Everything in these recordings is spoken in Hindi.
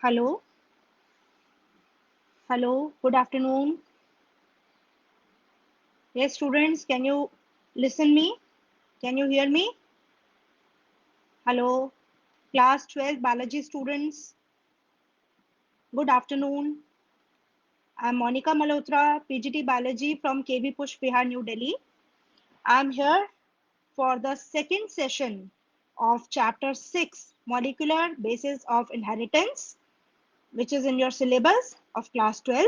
Hello, hello, good afternoon. Yes, students, can you listen me? Can you hear me? Hello, class 12 biology students. Good afternoon. I'm Monica Malhotra, PGT Biology from KV Push Bihar, New Delhi. I'm here for the second session of chapter 6, Molecular Basis of Inheritance, which is in your syllabus of class 12.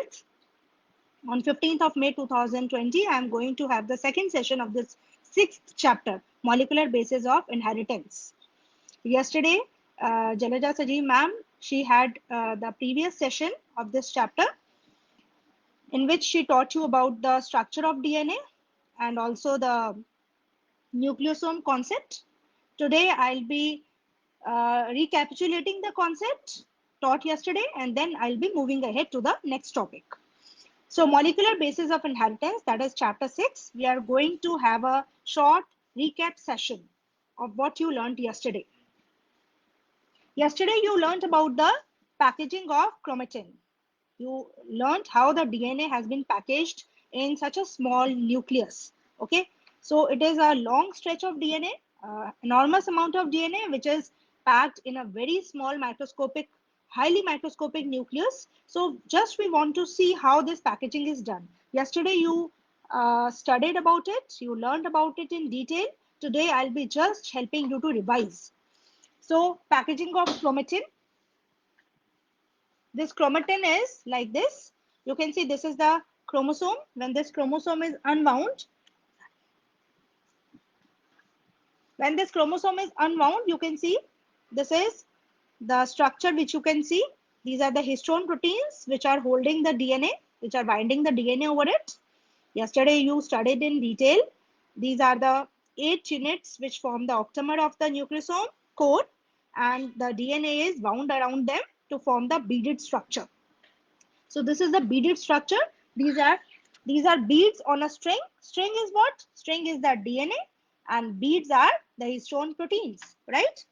On 15th of May 2020, I am going to have the second session of this sixth chapter, Molecular Basis of Inheritance. Yesterday, Jalaja Saji ma'am, she had the previous session of this chapter in which she taught you about the structure of DNA and also the nucleosome concept. Today, I'll be recapitulating the concept taught yesterday, and then I'll be moving ahead to the next topic. So molecular basis of inheritance, that is chapter 6, we are going to have a short recap session of what you learned yesterday. Yesterday you learned about the packaging of chromatin. You learned how the DNA has been packaged in such a small nucleus. Okay, so it is a long stretch of DNA, enormous amount of DNA, which is packed in a very small microscopic, highly microscopic nucleus. So just we want to see how this packaging is done. Yesterday you studied about it, you learned about it in detail. Today I'll be just helping you to revise. So packaging of chromatin. This chromatin is like this. You can see this is the chromosome. When this chromosome is unwound, you can see this is the structure which you can see. These are the histone proteins which are holding the DNA, which are binding the DNA over it. Yesterday you studied in detail. These are the 8 units which form the octamer of the nucleosome core, and the DNA is wound around them to form the beaded structure. So this is the beaded structure. These are beads on a string. String is what? String is the DNA, and beads are the histone proteins, right?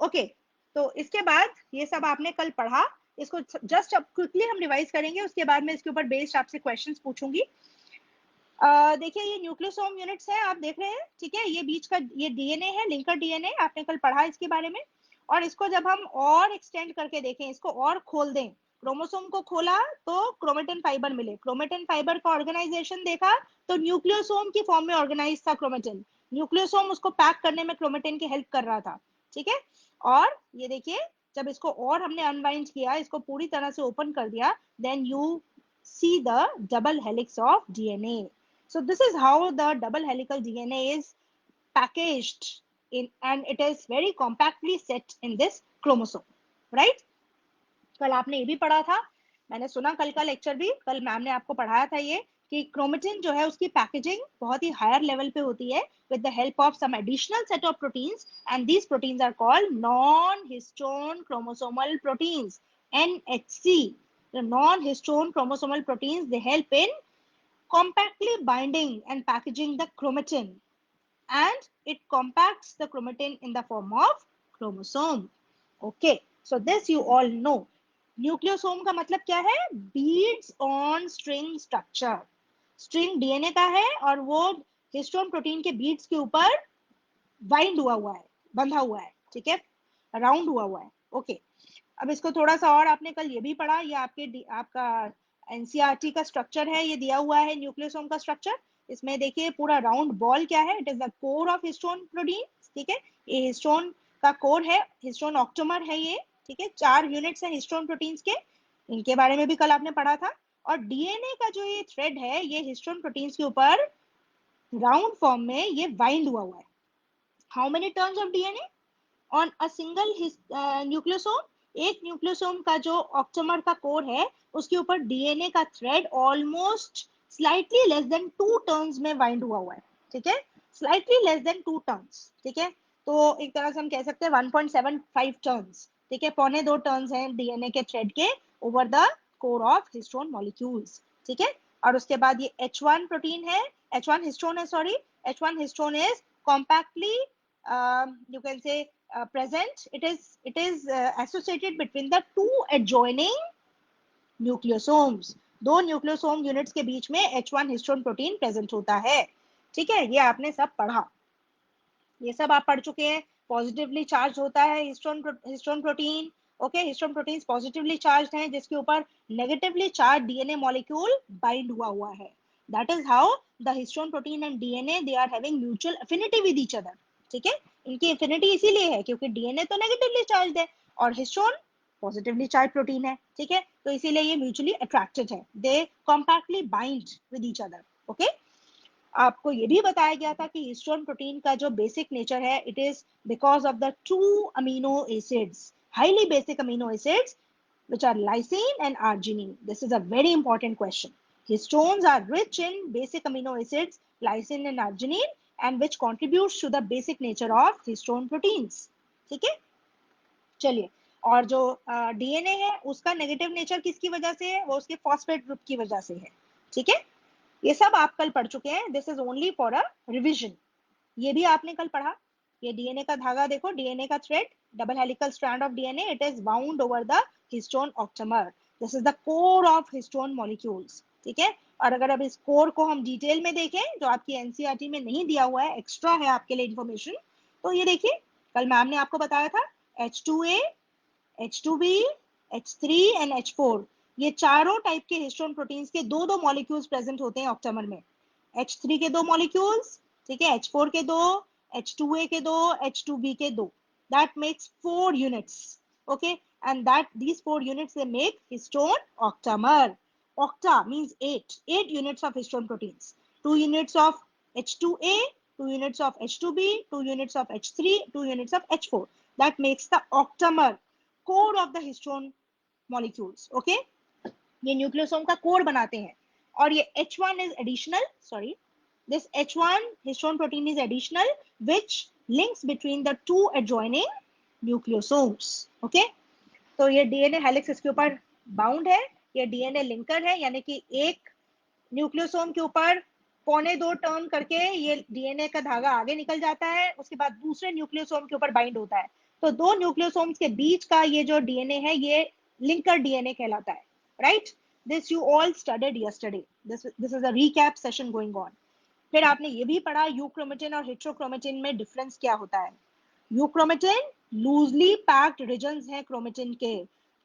Okay, तो इसके बाद ये सब आपने कल पढ़ा. इसको जस्ट अब क्विकली हम रिवाइज करेंगे, उसके बाद मैं इसके ऊपर बेस्ड आपसे क्वेश्चंस पूछूंगी. देखिए ये न्यूक्लियोसोम यूनिट्स है, आप देख रहे हैं, ठीक है. ये बीच का ये डीएनए है, लिंकर डीएनए, आपने कल पढ़ा इसके बारे में. और इसको जब हम और एक्सटेंड करके देखें, इसको और खोल दें, क्रोमोसोम को खोला तो क्रोमेटिन फाइबर मिले, क्रोमेटिन फाइबर का ऑर्गेनाइजेशन देखा तो न्यूक्लियोसोम की फॉर्म में ऑर्गेनाइज था क्रोमेटिन. न्यूक्लियोसोम उसको पैक करने में क्रोमेटिन की हेल्प कर रहा था, ठीक है. और ये देखिए, जब इसको और हमने अनवाइंड किया, इसको पूरी तरह से ओपन कर दिया, then you see the double helix of DNA. So this is how the double helical DNA is packaged in, and it is very compactly set in this chromosome, right? कल आपने ये भी पढ़ा था, मैंने सुना कल का लेक्चर भी, कल मैम ने आपको पढ़ाया था ये कि क्रोमेटिन जो है उसकी पैकेजिंग बहुत ही हायर लेवल पे होती है with the help of some additional set of proteins, and these proteins are called non-histone chromosomal proteins, NHC. The non-histone chromosomal proteins, they help in compactly binding and packaging the chromatin, and it compacts the chromatin in the form of chromosome. Okay, so this you all know. Nucleosome का मतलब क्या है? Beads on string structure. String DNA का है और वो हिस्टोन प्रोटीन के बीड्स के ऊपर बाइंड हुआ है, बंधा हुआ है, ठीक है, राउंड हुआ है. ओके, अब इसको थोड़ा सा और आपने कल ये भी पढ़ा, ये आपका एनसीईआरटी का स्ट्रक्चर है, ये दिया हुआ है न्यूक्लियोसोम का स्ट्रक्चर. इसमें देखिए पूरा राउंड बॉल क्या है? It is the core of histone protein, ठीक है. ये हिस्टोन का कोर है, हिस्टोन ऑक्टोमर है ये, ठीक है. 4 यूनिट्स हैं हिस्टोन प्रोटीन्स के, इनके बारे में भी कल आपने पढ़ा था. और डीएनए का जो ये थ्रेड है, ये हिस्टोन प्रोटीन्स के ऊपर राउंड फॉर्म में ये बाइंड हुआ है. How many turns of DNA on a single nucleosome? एक न्यूक्लियोसोम का जो ऑक्टोमर का कोर है, उसके ऊपर डीएनए का thread almost slightly less than 2 turns में बाइंड हुआ है, ठीक है. स्लाइटली लेस देन 2 टर्न्स, ठीक है. तो एक तरह से हम कह सकते हैं 1.75 टर्न्स, ठीक है, 1.25 टर्न्स हैं डीएनए के थ्रेड के over the core of histone molecules, ठीक है. और उसके बाद ये H1 प्रोटीन है, H1 हिस्टोन है, sorry, H1 histone is compactly you can say present, it is associated between the two adjoining nucleosomes. दो न्यूक्लियोसोम यूनिट्स के बीच में H1 हिस्टोन प्रोटीन प्रेजेंट होता है। ठीक है, ये आपने सब पढ़ा, ये सब आप पढ़ चुके हैं। पॉजिटिवली चार्ज होता है histone protein. Okay, histone proteins positively charge हैं जिसके ऊपर negatively charge DNA molecule bind हुआ है। That is how the histone protein and DNA they are having mutual affinity with each other. ठीक है, इनकी अफिनिटी इसीलिए है क्योंकि डीएनए तो नेगेटिवली चार्ज है और हिस्टोन पॉजिटिवली चार्ज प्रोटीन है। ठीक है, तो इसीलिए ये म्यूचुअली अट्रैक्टेड है, they compactly bind with each other. Okay, आपको ये भी बताया गया था कि हिस्टोन प्रोटीन का जो बेसिक नेचर है, it is because of the two amino acids, highly basic amino acids which are lysine and arginine. This is a very important question. Histones are rich in basic amino acids, lysine and arginine, and which contributes to the basic nature of histone proteins. ठीक है, चलिए, और जो डीएनए है उसका नेगेटिव नेचर किसकी वजह से है? वो उसके फॉस्फेट ग्रुप की वजह से है। ठीक है, ये सब आप कल पढ़ चुके हैं। This is only for a revision. ये भी आपने कल पढ़ा। ये डीएनए का धागा देखो, डीएनए का thread, double helical strand of DNA, it is bound over the histone octamer. This is the core of histone molecules. ठीक है, और अगर अब इस कोर को हम डिटेल में देखें जो आपकी एनसीईआरटी में नहीं दिया हुआ है, एक्स्ट्रा है आपके लिए इंफॉर्मेशन, तो ये देखिए, कल मैम ने आपको बताया था H2A, H2B, H3 and H4, ये चारों टाइप के हिस्टोन प्रोटीन्स के दो दो मॉलिक्यूल्स प्रेजेंट होते हैं ऑक्टेमर में। H3 के दो मॉलिक्यूल्स, ठीक है, H4 के दो, H2A के दो, H2B के दो, that makes 4 units. Okay, and that these 4 units they make histone octamer. Octa means 8 units of histone proteins, 2 units of H2A, 2 units of H2B, 2 units of H3, 2 units of H4. That makes the octamer, core of the histone molecules. Okay, ये न्यूक्लियोसोम का कोर बनाते हैं। और ये H1 is additional, sorry, this H1 histone protein is additional which links between the two adjoining nucleosomes. Okay, तो ये डीएनए हेलिक्स इसके ऊपर बाउंड है, ये डीएनए लिंकर है, यानी कि एक न्यूक्लियोसोम के ऊपर पौने दो टर्न करके ये डीएनए का धागा आगे निकल जाता है, उसके बाद दूसरे न्यूक्लियोसोम के ऊपर बाइंड होता है। तो दो न्यूक्लियोसोम्स के बीच का ये जो डीएनए है, ये लिंकर डीएनए कहलाता है। Right, this you all studied yesterday, this is a recap session going on. फिर आपने ये भी पढ़ा यूक्रोमेटिन और हेट्रोक्रोमेटिन में डिफरेंस क्या होता है। यूक्रोमेटिन लूजली पैक्ड रीजन्स हैं क्रोमेटिन के,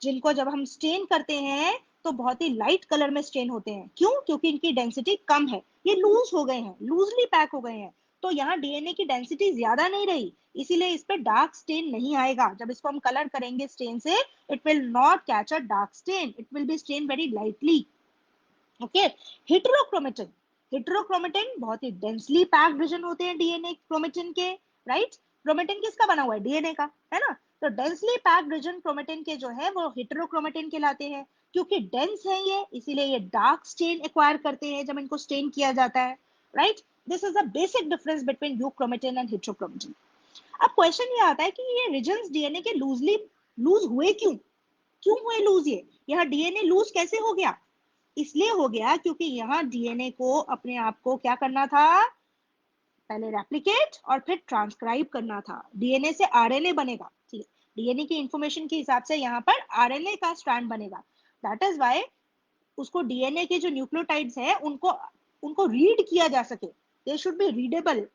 जिनको जब हम स्टेन करते हैं तो बहुत ही लाइट कलर में स्टेन होते हैं। क्यों? क्योंकि इनकी डेंसिटी कम है, ये लूज हो गए हैं, लूजली पैक हो गए हैं, तो यहाँ डीएनए की डेंसिटी ज्यादा नहीं रही, इसीलिए इस पे डार्क स्टेन नहीं आएगा। जब इसको हम कलर करेंगे स्टेन से, it will not catch a dark stain, it will be stain very lightly. Okay, heterochromatin, heterochromatin बहुत ही डेंसली पैक्ड रीजन होते हैं डीएनए क्रोमेटिन के। राइट, क्रोमेटिन किसका बना हुआ है? डीएनए का, है ना? तो डेंसली पैक्ड रीजन क्रोमेटिन के जो है वो हेटेरोक्रोमेटिन कहलाते हैं। क्योंकि डेंस है ये, इसीलिए ये डार्क स्टेन एक्वायर करते हैं जब इनको स्टेन किया जाता है। Right, this is the basic difference between euchromatin and heterochromatin. अब क्वेश्चन ये आता है कि ये रीजन्स डीएनए के लूज हुए क्यों? क्यों हुए लूज? ये यहाँ डीएनए लूज कैसे हो गया? इसलिए हो गया क्योंकि यहाँ डीएनए को अपने आप को क्या करना था? पहले रेप्लिकेट और फिर ट्रांसक्राइब करना था। डीएनए से आरएनए बनेगा, ठीक है, डीएनए की इंफॉर्मेशन के हिसाब से यहाँ पर आरएनए का स्ट्रैंड बनेगा। दैट इज व्हाई उसको डीएनए के जो न्यूक्लियोटाइड्स है उनको उनको रीड किया जा सके, they should be readable.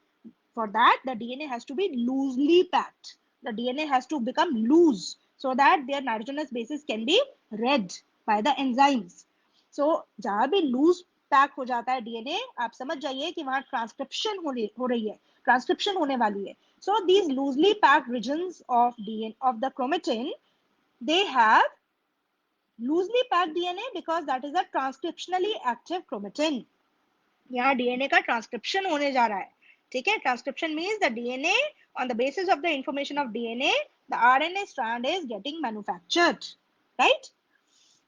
For that the DNA has to be loosely packed, the DNA has to become loose so that their nitrogenous bases can be read by the enzymes. So जहां भी लूज पैक हो जाता है डीएनए, आप समझ जाइए कि वहां ट्रांसक्रिप्शन हो रही है, ट्रांसक्रिप्शन होने वाली है। So these loosely packed regions of DNA of the chromatin, they have loosely packed DNA because that is a transcriptionally active chromatin. यहाँ डीएनए का ट्रांसक्रिप्शन होने जा रहा है। ठीक है, transcription means the DNA on the basis of the information of DNA the RNA strand is getting manufactured. Right,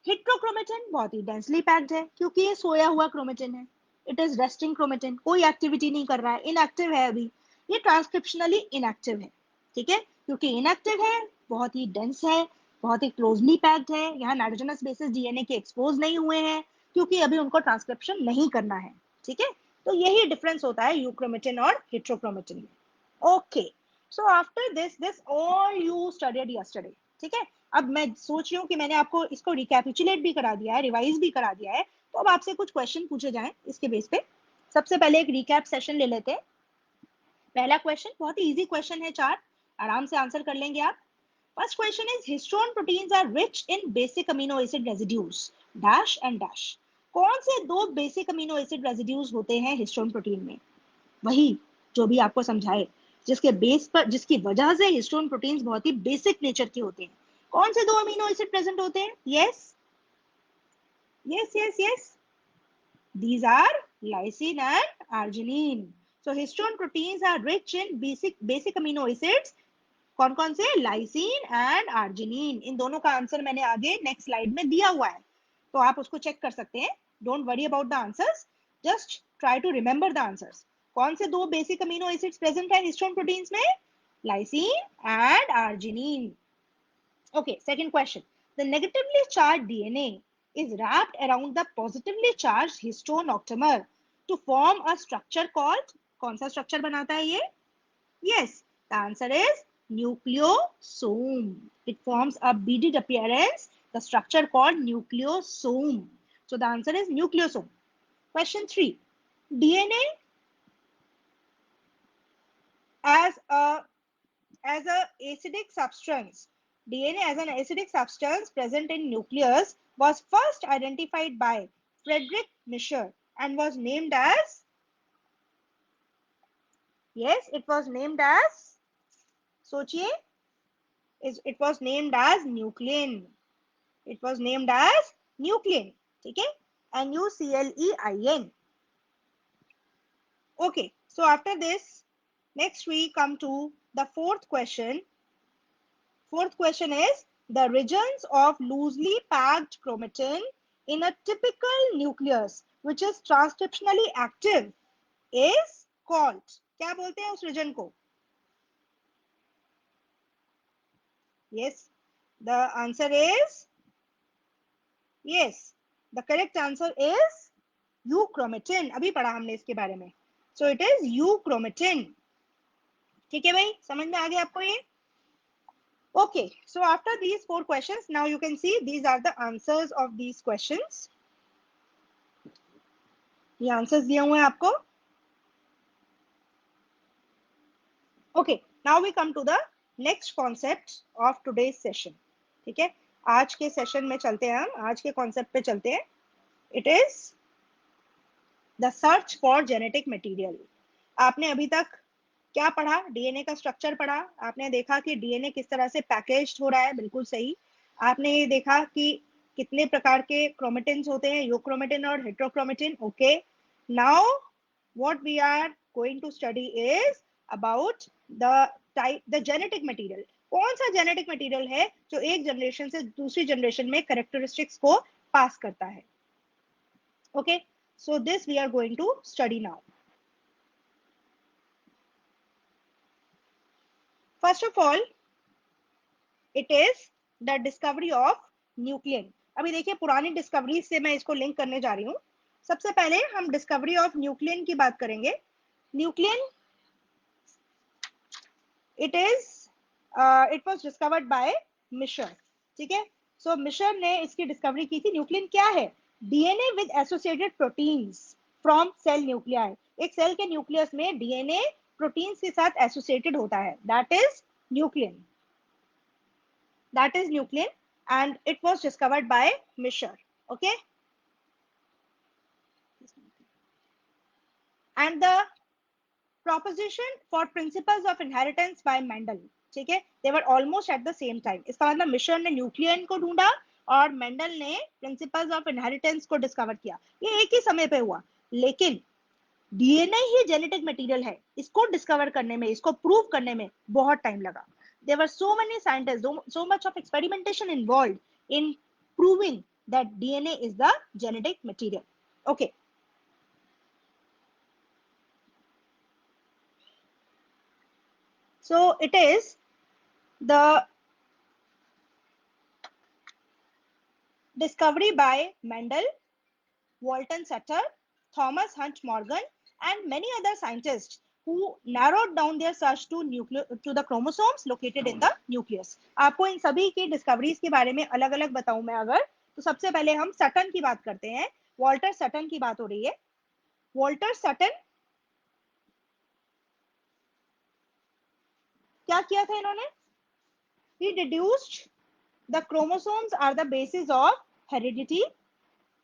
heterochromatin बहुत ही डेंसली पैक्ड है क्योंकि ये सोया हुआ क्रोमेटिन है, इट इज रेस्टिंग क्रोमेटिन, कोई एक्टिविटी नहीं कर रहा है, इनएक्टिव है अभी, ये ट्रांसक्रिप्शनली इनएक्टिव है। ठीक है, क्योंकि इनएक्टिव है, बहुत ही डेंस है, बहुत ही क्लोजली पैक्ड है, यहाँ नाइट्रोजनस बेसिस डीएनए के एक्सपोज नहीं हुए हैं क्योंकि अभी उनको ट्रांसक्रिप्शन नहीं करना है। ठीक है, तो यही डिफरेंस होता है यूक्रोमेटिन और हेटेरोक्रोमेटिन में। Okay, So after this all you studied yesterday. ठीक है, अब मैं सोच रही हूँ कि मैंने आपको इसको रिकैपिचुलेट भी करा दिया है, रिवाइज भी करा दिया है, तो अब आपसे कुछ क्वेश्चन पूछे जाएं इसके बेस पे। सबसे पहले एक रिकैप सेशन ले लेते हैं। पहला क्वेश्चन बहुत ही इजी क्वेश्चन है, चार आराम से आंसर कर लेंगे आप। First question is histone proteins are rich in basic amino acid residues dash and dash. कौन से दो बेसिक अमीनो एसिड रेजिड्यूज होते हैं हिस्टोन प्रोटीन में? वही जो भी आपको समझाए, जिसके बेस पर, जिसकी वजह से हिस्टोन प्रोटीन्स बहुत ही बेसिक नेचर के होते हैं। कौन से दो अमीनो एसिड प्रेजेंट होते हैं? Yes yes yes yes, these are lysine and arginine. So histone proteins are rich in basic amino acids। कौन कौन से? Lysine and arginine. इन दोनों का आंसर मैंने आगे नेक्स्ट स्लाइड में दिया हुआ है, तो आप उसको चेक कर सकते हैं। Don't worry about the answers, just try to remember the answers. कौन से दो बेसिक अमीनो एसिड्स प्रेजेंट है हिस्टोन प्रोटीन्स में? Lysine and arginine. Okay, second question. The negatively charged DNA is wrapped around the positively charged histone octamer to form a structure called, कौन सा structure बनाता है ये? Yes, the answer is nucleosome. It forms a beaded appearance, the structure called nucleosome. So the answer is nucleosome. Question 3. DNA as a acidic substance. DNA as an acidic substance present in nucleus was first identified by Frederick Mischer and was named as, yes, it was named as, सोचिए, it was named as nuclein. It was named as nuclein. ठीक है, NuClein. Okay, so after this, next we come to the fourth question. Fourth question is the regions of loosely packed chromatin in a typical nucleus which is transcriptionally active is called, क्या बोलते हैं उस region को? Yes, the answer is, yes, the correct answer is euchromatin. अभी पढ़ा हमने इसके बारे में, so it is euchromatin. ठीक है भाई, समझ में आ गया आपको ये? Okay, so after these four questions, now you can see these are the answers of these questions. ये आंसर्स दिए हुए हैं आपको। Okay, now we come to the next concept of today's session. ठीक है, आज के सेशन में चलते हैं, हम आज के कॉन्सेप्ट पे चलते हैं। It is the search for genetic material. आपने अभी तक क्या पढ़ा? डीएनए का स्ट्रक्चर पढ़ा। आपने देखा कि डीएनए किस तरह से पैकेज हो रहा है, बिल्कुल सही। आपने ये देखा कि कितने प्रकार के क्रोमेटिन्स होते हैं, यूक्रोमेटिन और heterochromatin. Okay, now what we are going to study is about the genetic material. कौन सा जेनेटिक मटेरियल है जो एक जनरेशन से दूसरी जनरेशन में कैरेक्टरिस्टिक्स को पास करता है? Okay, so this we are going to study now. First of all, it is the discovery of nuclein. अभी देखिए, पुरानी डिस्कवरी से मैं इसको लिंक करने जा रही हूँ। सबसे पहले हम डिस्कवरी ऑफ न्यूक्लियन की बात करेंगे। Nuclein, it is it was discovered by Miescher. ठीक है, सो मिशर ने इसकी डिस्कवरी की थी। न्यूक्लियन क्या है? DNA with associated proteins from cell nuclei. एक सेल के न्यूक्लियस में डीएनए प्रोटीन्स के साथ एसोसिएटेड होता है, that is nuclein. That is nuclein, and it was discovered by Mischer. Okay, and the proposition for principles of inheritance by Mendel. ठीक है, they were almost at the same time. इसका मतलब मिशर ने न्यूक्लियन को ढूंढा और मेंडल ने प्रिंसिपल्स ऑफ इनहेरिटेंस को डिस्कवर किया। ये एक ही समय पे हुआ, लेकिन डीएनए ही जेनेटिक मटेरियल है, इसको डिस्कवर करने में, इसको प्रूव करने में बहुत टाइम लगा। There were so many scientists, so much of experimentation involved in proving that DNA is the genetic material. Okay. So it is the discovery by Mendel, Walton Sutter, Thomas Hunt Morgan, and many other scientists who narrowed down their search to the chromosomes located in the nucleus. आपको इन सभी की डिस्कवरीज के बारे में अलग अलग बताऊं मैं अगर, तो सबसे पहले हम सटन की बात करते हैं. वॉल्टर सटन की बात हो रही है. वॉल्टर सटन क्या किया था इन्होंने? He deduced the chromosomes are the basis of heredity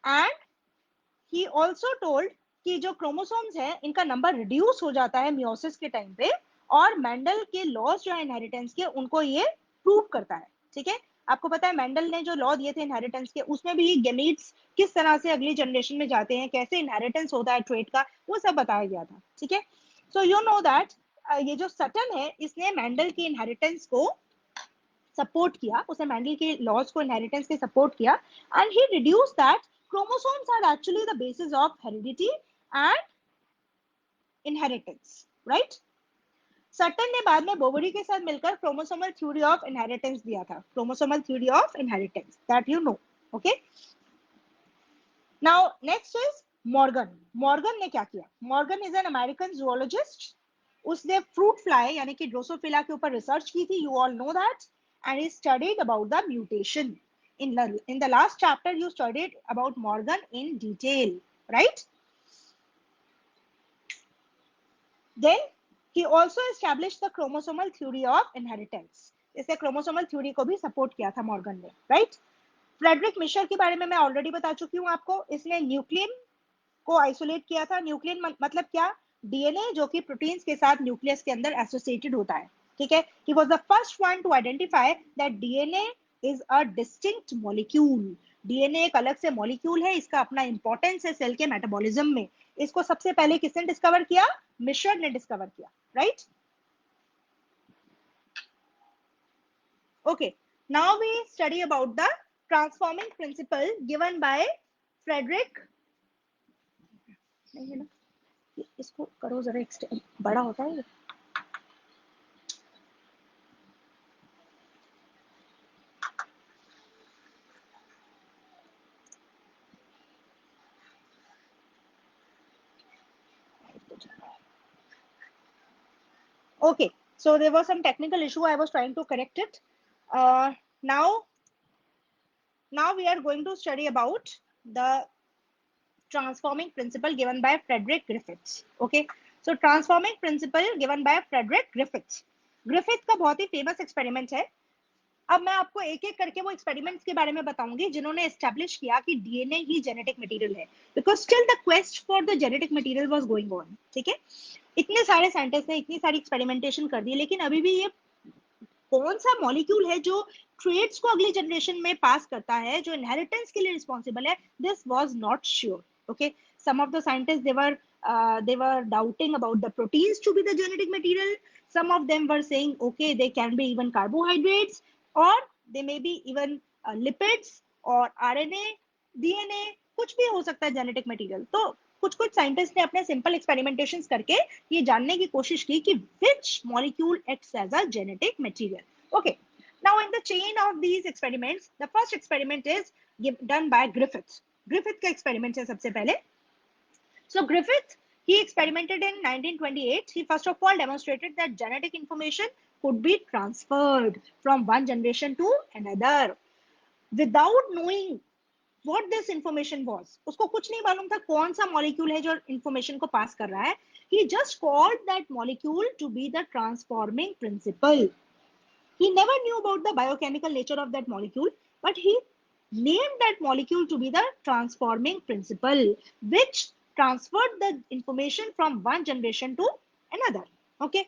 and he also told कि जो क्रोमोसोम्स है इनका नंबर रिड्यूस हो जाता है मियोसिस के टाइम पे, और मेंडल के लॉज जो है इनहेरिटेंस के उनको ये प्रूव करता है. ठीक है, आपको पता है मेंडल ने जो लॉ दिए थे इनहेरिटेंस के, उसमें भी गेमीट्स किस तरह से अगली जनरेशन में जाते हैं, कैसे इनहेरिटेंस होता है ट्रेट का, वो सब बताया गया था. ठीक है, सो यू नो दैट ये जो सटन है इसने मेंडल की इनहेरिटेंस को सपोर्ट किया, उसने मेंडल के लॉज को इनहेरिटेंस के सपोर्ट किया, and he deduce that chromosomes are actually the basis of heredity and inheritance, right? Sutton ने बाद में बोवेरी के साथ मिलकर क्रोमोसोमल थ्योरी ऑफ इनहेरिटेंस दिया था. Chromosomal theory of inheritance that you know. Okay, now next is Morgan. Morgan ने क्या किया? Morgan is an American zoologist. उसने फ्रूट फ्लाई यानी कि ड्रोसोफिला के ऊपर रिसर्च की थी, you all know that, and he studied about the mutation. In the last chapter you studied about Morgan in detail, right? Then he also established the chromosomal theory of inheritance. इससे chromosomal theory को भी support किया था मॉर्गन ने, right? फ्रेडरिक मिशर के बारे में मैं ऑलरेडी बता चुकी हूँ आपको. इसने न्यूक्लियन को आइसोलेट किया था. न्यूक्लियन मतलब क्या? डीएनए जो कि प्रोटीन्स के साथ न्यूक्लियस के अंदर एसोसिएटेड होता है. ठीक है, he was the first one to identify that DNA is a distinct molecule. DNA एक अलग से मॉलिक्यूल है, इसका अपना इंपॉर्टेंस है सेल के मेटाबॉलिज्म में. इसको सबसे पहले किसने डिस्कवर किया? मिशर ने डिस्कवर किया, right? Okay, now we study about the transforming principle given by Frederick. नहीं है ना, इसको करो जरा, बड़ा होता है. Okay, so there was some technical issue. I was trying to correct it. Now we are going to study about the transforming principle given by Frederick Griffiths. Okay, so transforming principle given by Frederick Griffiths. Griffith का बहुत ही famous experiment है. अब मैं आपको एक एक करके वो एक्सपेरिमेंट्स के बारे में बताऊंगी जिन्होंने एस्टेब्लिश किया कि डीएनए ही जेनेटिक मटेरियल है, because still the quest for the genetic material was going on. ठीक है, इतने सारे साइंटिस्ट ने इतनी सारी एक्सपेरिमेंटेशन कर दी, लेकिन अभी भी ये कौन सा मॉलिक्यूल है जो ट्रेड्स को अगली जनरेशन में पास करता है, जो इनहेरिटेंस के लिए रिस्पॉन्सिबल है, this was not sure. Okay, some of the scientist they were doubting about the proteins to be the genetic material. Some of them were saying okay, they can be even carbohydrates, or they may be even lipids or RNA, DNA, कुछ भी हो सकता है जेनेटिक मटेरियल. तो कुछ कुछ साइंटिस्ट ने अपने सिंपल एक्सपेरिमेंटेशंस करके ये जानने की कोशिश की कि which molecule acts as a genetic material. Okay, now in the chain of these experiments, the first experiment is done by Griffith. Griffith का experiment है सबसे पहले. So Griffith, he experimented in 1928. He first of all demonstrated that genetic information could be transferred from one generation to another without knowing what this information was. उसको कुछ नहीं मालूम था कौन सा मॉलिक्यूल है जो इंफॉर्मेशन को पास कर रहा है. He just called that molecule to be the transforming principle. He never knew about the biochemical nature of that molecule, but he named that molecule to be the transforming principle, which transferred the information from one generation to another. Okay,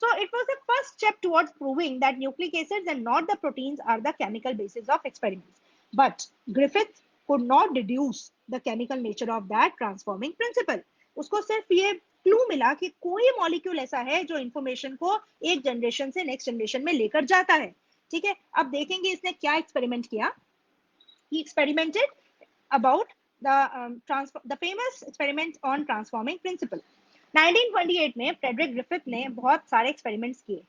so it was the first step towards proving that nucleic acids and not the proteins are the chemical basis of experiments. But Griffith could not deduce the chemical nature of that transforming principle. उसको सिर्फ ये क्लू मिला कि कोई मॉलिक्यूल ऐसा है जो इंफॉर्मेशन को एक जनरेशन से नेक्स्ट जनरेशन में लेकर जाता है. ठीक है, अब देखेंगे इसने क्या एक्सपेरिमेंट किया. He experimented about the famous experiment on transforming principle. 1928 में फ्रेडरिक ग्रिफिथ ने बहुत सारे एक्सपेरिमेंट्स किए.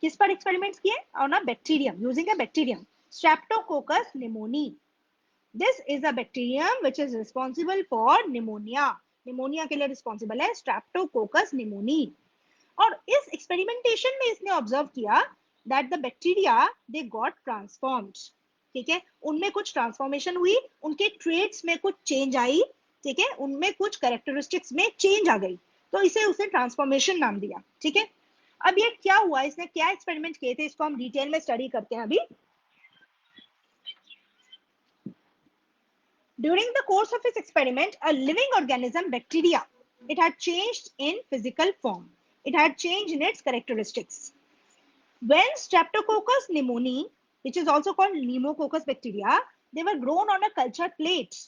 किस पर एक्सपेरिमेंट्स किए? On a bacterium, using a bacterium Streptococcus pneumoniae. This is a bacterium which is responsible for pneumonia. Pneumonia के लिए रिस्पॉन्सिबल है स्ट्रेप्टोकोकस निमोनी. और इस एक्सपेरिमेंटेशन में इसने ऑब्जर्व किया that the bacteria they got transformed, ठीक है, उनमें कुछ ट्रांसफॉर्मेशन हुई, उनके ट्रेट्स में कुछ चेंज आई, ठीक है, उनमें कुछ कैरेक्टरिस्टिक्स में चेंज आ गई, तो इसे उसने ट्रांसफॉर्मेशन नाम दिया, ठीक है। अब ये क्या हुआ, इसने क्या एक्सपेरिमेंट किए थे, इसको हम डिटेल में स्टडी करते हैं अभी। During the course of his experiment, a living organism, bacteria, it had changed in physical form. It had changed in its characteristics. When Streptococcus pneumoniae, which is also called pneumococcus bacteria, they were grown on a culture plate.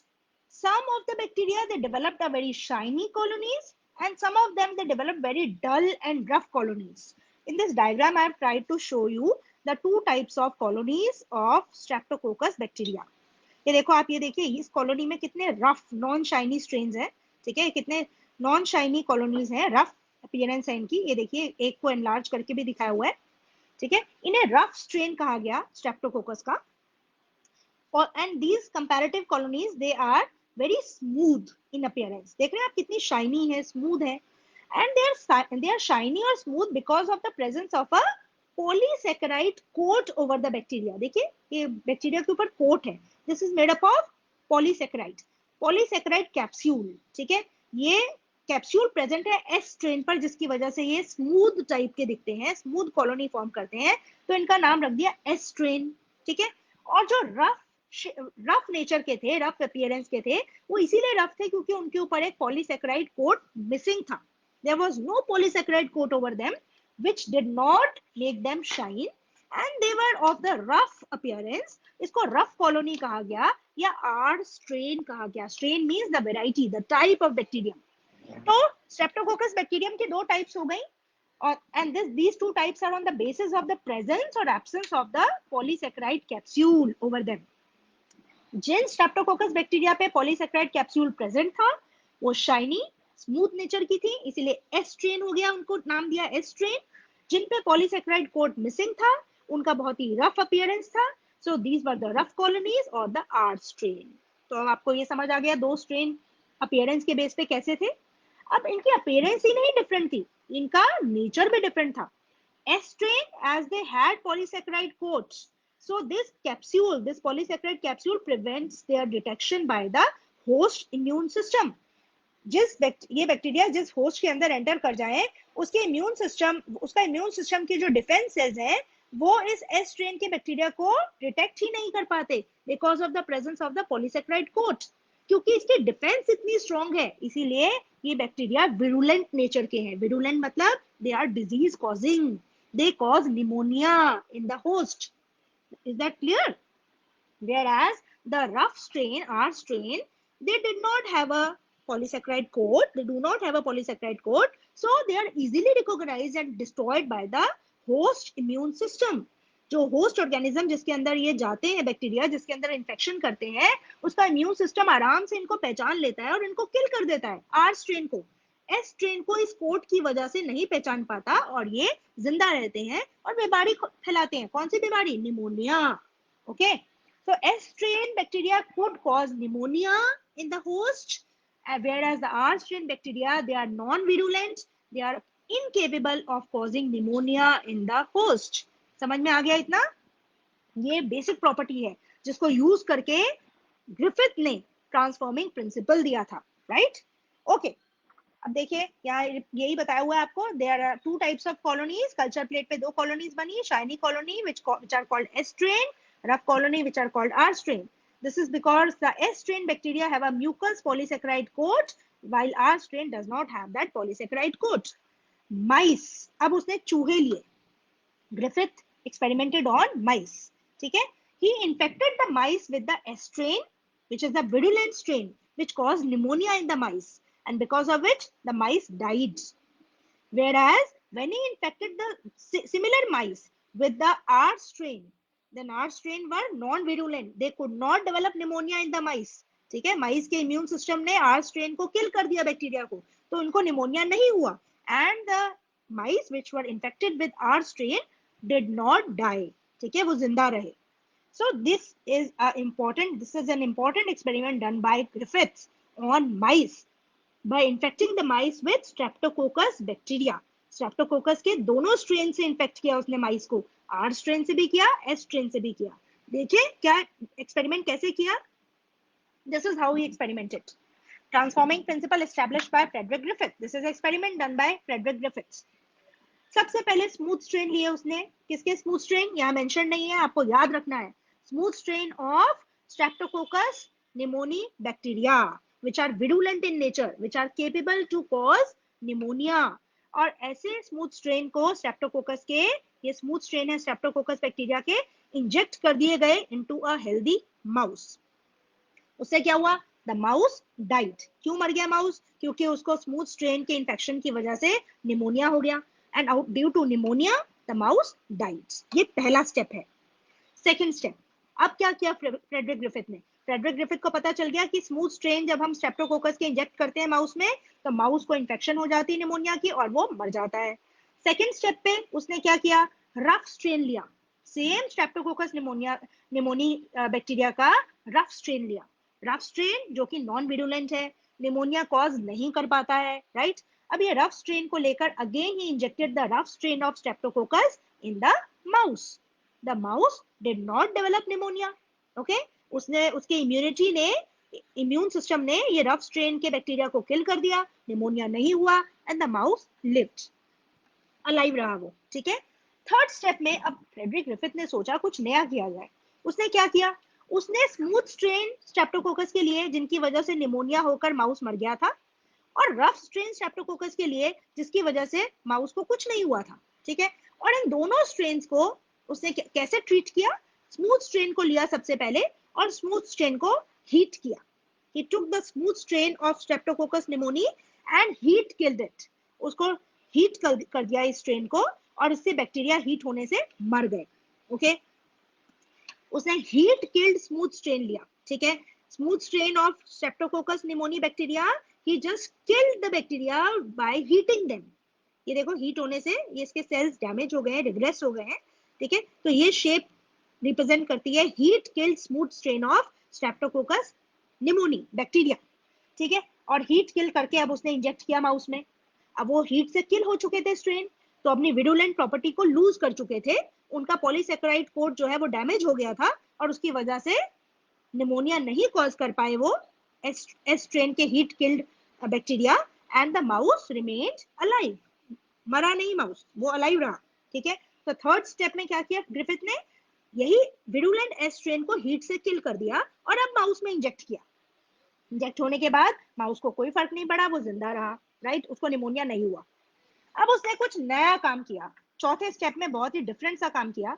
Some of the bacteria, they developed a very shiny colonies, and some of them, they developed very dull and rough colonies. In this diagram, I have tried to show you the two types of colonies of Streptococcus bacteria. ये देखो, आप ये देखिए, इस कॉलोनी में कितने रफ नॉन शाइनी स्ट्रेन्स हैं, ठीक है, कितने नॉन शाइनी कॉलोनीज हैं, रफ अपीयरेंस है इनकी, ये देखिए एक को एनलार्ज करके भी दिखाया हुआ है, ठीक है, इन्हें रफ स्ट्रेन कहा गया स्ट्रेप्टोकोकस का। और and these comparative colonies they are very smooth in appearance, देख रहे हैं आप कितनी शाइनी है, स्मूथ है, एंड दे आर शाइनी और smooth because of the presence of a polysaccharide coat over the bacteria. देखिए ये बैक्टीरिया के ऊपर कोट है, this is made up of polysaccharide, polysaccharide capsule, ठीक है, ये कैप्सूल प्रेजेंट है एस स्ट्रेन पर, जिसकी वजह से ये स्मूथ टाइप के दिखते हैं, स्मूथ कॉलोनी फॉर्म करते हैं, तो इनका नाम रख दिया एस स्ट्रेन, ठीक है। और जो रफ नेचर के थे, रफ अपीयरेंस के थे, वो इसीलिए रफ थे क्योंकि उनके ऊपर एक पॉलीसेकेराइड कोट मिसिंग था, there was no polysaccharide coat over them which did not make them shine and they were of the rough appearance. इसको rough colony कहा गया या R strain कहा गया, strain means the variety, the type of bacterium. तो Streptococcus bacterium के दो types हो गई, और and these two types are on the basis of the presence or absence of the polysaccharide capsule over them. Jin Streptococcus bacteria पे पॉलीसेकेराइड कैप्सूल प्रेजेंट था, वो शाइनी स्मूथ नेचर की थी, इसीलिए एस स्ट्रेन हो गया, उनको नाम दिया एस स्ट्रेन। जिन पे पॉलीसेकेराइड कोट मिसिंग था, उनका बहुत ही रफ अपीयरेंस था, so these were the rough colonies और द आर स्ट्रेन। तो अब आपको ये समझ आ गया दो स्ट्रेन अपीयरेंस के बेस पे कैसे थे। अब इनकी अपीयरेंस ही नहीं डिफरेंट थी, इनका नेचर भी डिफरेंट था। S strain, as they had polysaccharide coats, so this polysaccharide capsule prevents their detection by the host immune system. ये बैक्टीरिया जिस होस्ट के अंदर एंटर कर जाए, उसका इम्यून सिस्टम के जो डिफेंस सेल्स हैं, वो इस एस स्ट्रेन के बैक्टीरिया को डिटेक्ट ही नहीं कर पाते because of the presence of the polysaccharide coat, क्योंकि इसकी डिफेंस इतनी स्ट्रॉन्ग है, इसीलिए ये बैक्टीरिया विरुलेंट नेचर के हैं। विरुलेंट मतलब they are disease causing, they cause pneumonia in the host. Is that clear? Whereas the rough strain, R strain, they did not have a polysaccharide coat, they do not have a polysaccharide coat, so they are easily recognized and destroyed by the host immune system. जो होस्ट ऑर्गेनिज्म जिसके अंदर ये जाते हैं बैक्टीरिया, जिसके अंदर इन्फेक्शन करते हैं, उसका इम्यून सिस्टम आराम से इनको पहचान लेता है और इनको किल कर देता है। आर स्ट्रेन को, एस स्ट्रेन को इस कोट की वजह से नहीं पहचान पाता और ये जिंदा रहते हैं और बीमारी फैलाते हैं। कौन सी बीमारी? Pneumonia. Okay, so S strain bacteria could cause pneumonia in the host, whereas the R strain bacteria, they are non-virulent, they are incapable of causing pneumonia in the host. समझ में आ गया इतना? ये बेसिक प्रॉपर्टी है जिसको यूज करके ग्रिफिथ ने ट्रांसफॉर्मिंग प्रिंसिपल दिया था, राइट? ओके, अब देखिए यहाँ यही बताया हुआ है आपको, there are two types of colonies, culture plate पे दो कॉलोनीज बनी, shiny colony which are called S strain, rough colony which are called R strain. This is because the S strain bacteria have a mucus polysaccharide coat while R strain does not have that polysaccharide coat. Mice, अब उसने चूहे लिए, Griffith experimented on mice, ठीक है, he infected the mice with the S strain which is the virulent strain which caused pneumonia in the mice, and because of which the mice died. Whereas when he infected the similar mice with the R strain, then R strain were non-virulent, they could not develop pneumonia in the mice, ठीक है, माइस के इम्यून सिस्टम ने R strain को किल कर दिया बैक्टीरिया को, तो उनको निमोनिया नहीं हुआ, and the mice which were infected with R strain did not die, ठीक है, वो जिंदा रहे. So this is an important experiment done by Griffiths on mice by infecting the mice with Streptococcus bacteria. Streptococcus के दोनों स्ट्रेन से इन्फेक्ट किया उसने माइस को, आर स्ट्रेन से भी किया, एस स्ट्रेन से भी किया। देखिए क्या एक्सपेरिमेंट कैसे किया। This is how he experimented. Transforming principle established by Frederick Griffith. This is experiment done by Frederick Griffith. सबसे पहले स्मूथ स्ट्रेन लिए उसने। किसके स्मूथ स्ट्रेन, यहाँ मेंशन नहीं है, आपको याद रखना है। Smooth strain of Streptococcus pneumoniae bacteria which are virulent in nature, which are capable to cause pneumonia। और ऐसे स्मूथ स्ट्रेन को स्ट्रेप्टोकोकस के, ये स्मूथ स्ट्रेन है स्ट्रेप्टोकोकस बैक्टीरिया के, इंजेक्ट कर दिए गए इनटू अ हेल्दी माउस। उससे क्या हुआ, द माउस डाइड। क्यों मर गया माउस, क्योंकि उसको स्मूथ स्ट्रेन के इंफेक्शन की वजह से निमोनिया हो गया, and due to pneumonia the mouse died. ये पहला स्टेप है। सेकंड स्टेप, अब क्या किया फ्रेडरिक ग्रिफिथ ने। फ्रेडरिक ग्रिफिथ को पता चल गया कि स्मूथ स्ट्रेन जब हम स्ट्रेप्टोकोकस के इंजेक्ट करते हैं माउस में, तो माउस को इंफेक्शन हो जाती है निमोनिया की और वो मर जाता है। सेकंड स्टेप पे उसने क्या किया, रफ स्ट्रेन लिया, सेम स्ट्रेप्टोकोकस निमोनी बैक्टीरिया का रफ स्ट्रेन लिया। रफ स्ट्रेन जो कि नॉन विरुलेंट है, निमोनिया कॉज नहीं कर पाता है, राइट। अब ये रफ स्ट्रेन को लेकर again he injected the rough strain of Streptococcus in the mouse. The mouse did not develop pneumonia. Okay, उसने, उसके इम्यूनिटी ने, इम्यून सिस्टम ने ये रफ स्ट्रेन के बैक्टीरिया को किल कर दिया, निमोनिया नहीं हुआ, and the mouse lived, alive रहा वो, ठीक है। थर्ड स्टेप में अब फ्रेडरिक ग्रिफिथ ने सोचा कुछ नया किया जाए। उसने क्या किया, उसने स्मूथ स्ट्रेन स्ट्रेप्टोकोकस के लिए जिनकी वजह से निमोनिया होकर माउस मर गया था, और रफ स्ट्रेन स्ट्रेप्टोकोकस के लिए जिसकी वजह से माउस को कुछ नहीं हुआ था, ठीक है। और इन दोनों स्ट्रेन्स को उसने कैसे ट्रीट किया, स्मूथ स्ट्रेन को लिया सबसे पहले और स्मूथ स्ट्रेन को हीट किया। he took the smooth strain of streptococcus pneumoniae and heat killed it। उसको हीट कर दिया इस स्ट्रेन को, और इससे बैक्टीरिया हीट होने से मर गए। ओके, उसने हीट किल्ड स्मूथ स्ट्रेन लिया, ठीक है। Smooth strain of Streptococcus pneumoniae bacteria, he just killed the bacteria by heating them. ये देखो हीट होने से ये इसके सेल्स डैमेज हो गए हैं, रिग्रेस हो गए हैं, ठीक है। तो ये शेप रिप्रेजेंट करती है heat killed smooth strain of Streptococcus pneumoniae bacteria, ठीक है। और हीट किल करके अब उसने इंजेक्ट किया माउस में। अब वो हीट से किल हो चुके थे स्ट्रेन, तो अपनी विरुलेंट प्रॉपर्टी को लूज कर चुके थे, उनका पॉलीसेकेराइड कोट जो है वो डैमेज हो गया था, और उसकी वजह से निमोनिया नहीं कॉज कर पाए वो एस स्ट्रेन के heat killed bacteria, and the mouse remained alive. मरा नहीं माउस, वो अलाइव रहा, ठीक है। तो थर्ड स्टेप में क्या किया ग्रिफिथ ने, यही विरुलेंट एस स्ट्रेन को हीट से किल कर दिया और अब माउस में इंजेक्ट किया। इंजेक्ट होने के बाद माउस को कोई फर्क नहीं पड़ा, वो जिंदा रहा, राइट, उसको निमोनिया नहीं हुआ। अब उसने कुछ नया काम किया, चौथे स्टेप में बहुत ही डिफरेंट सा काम किया।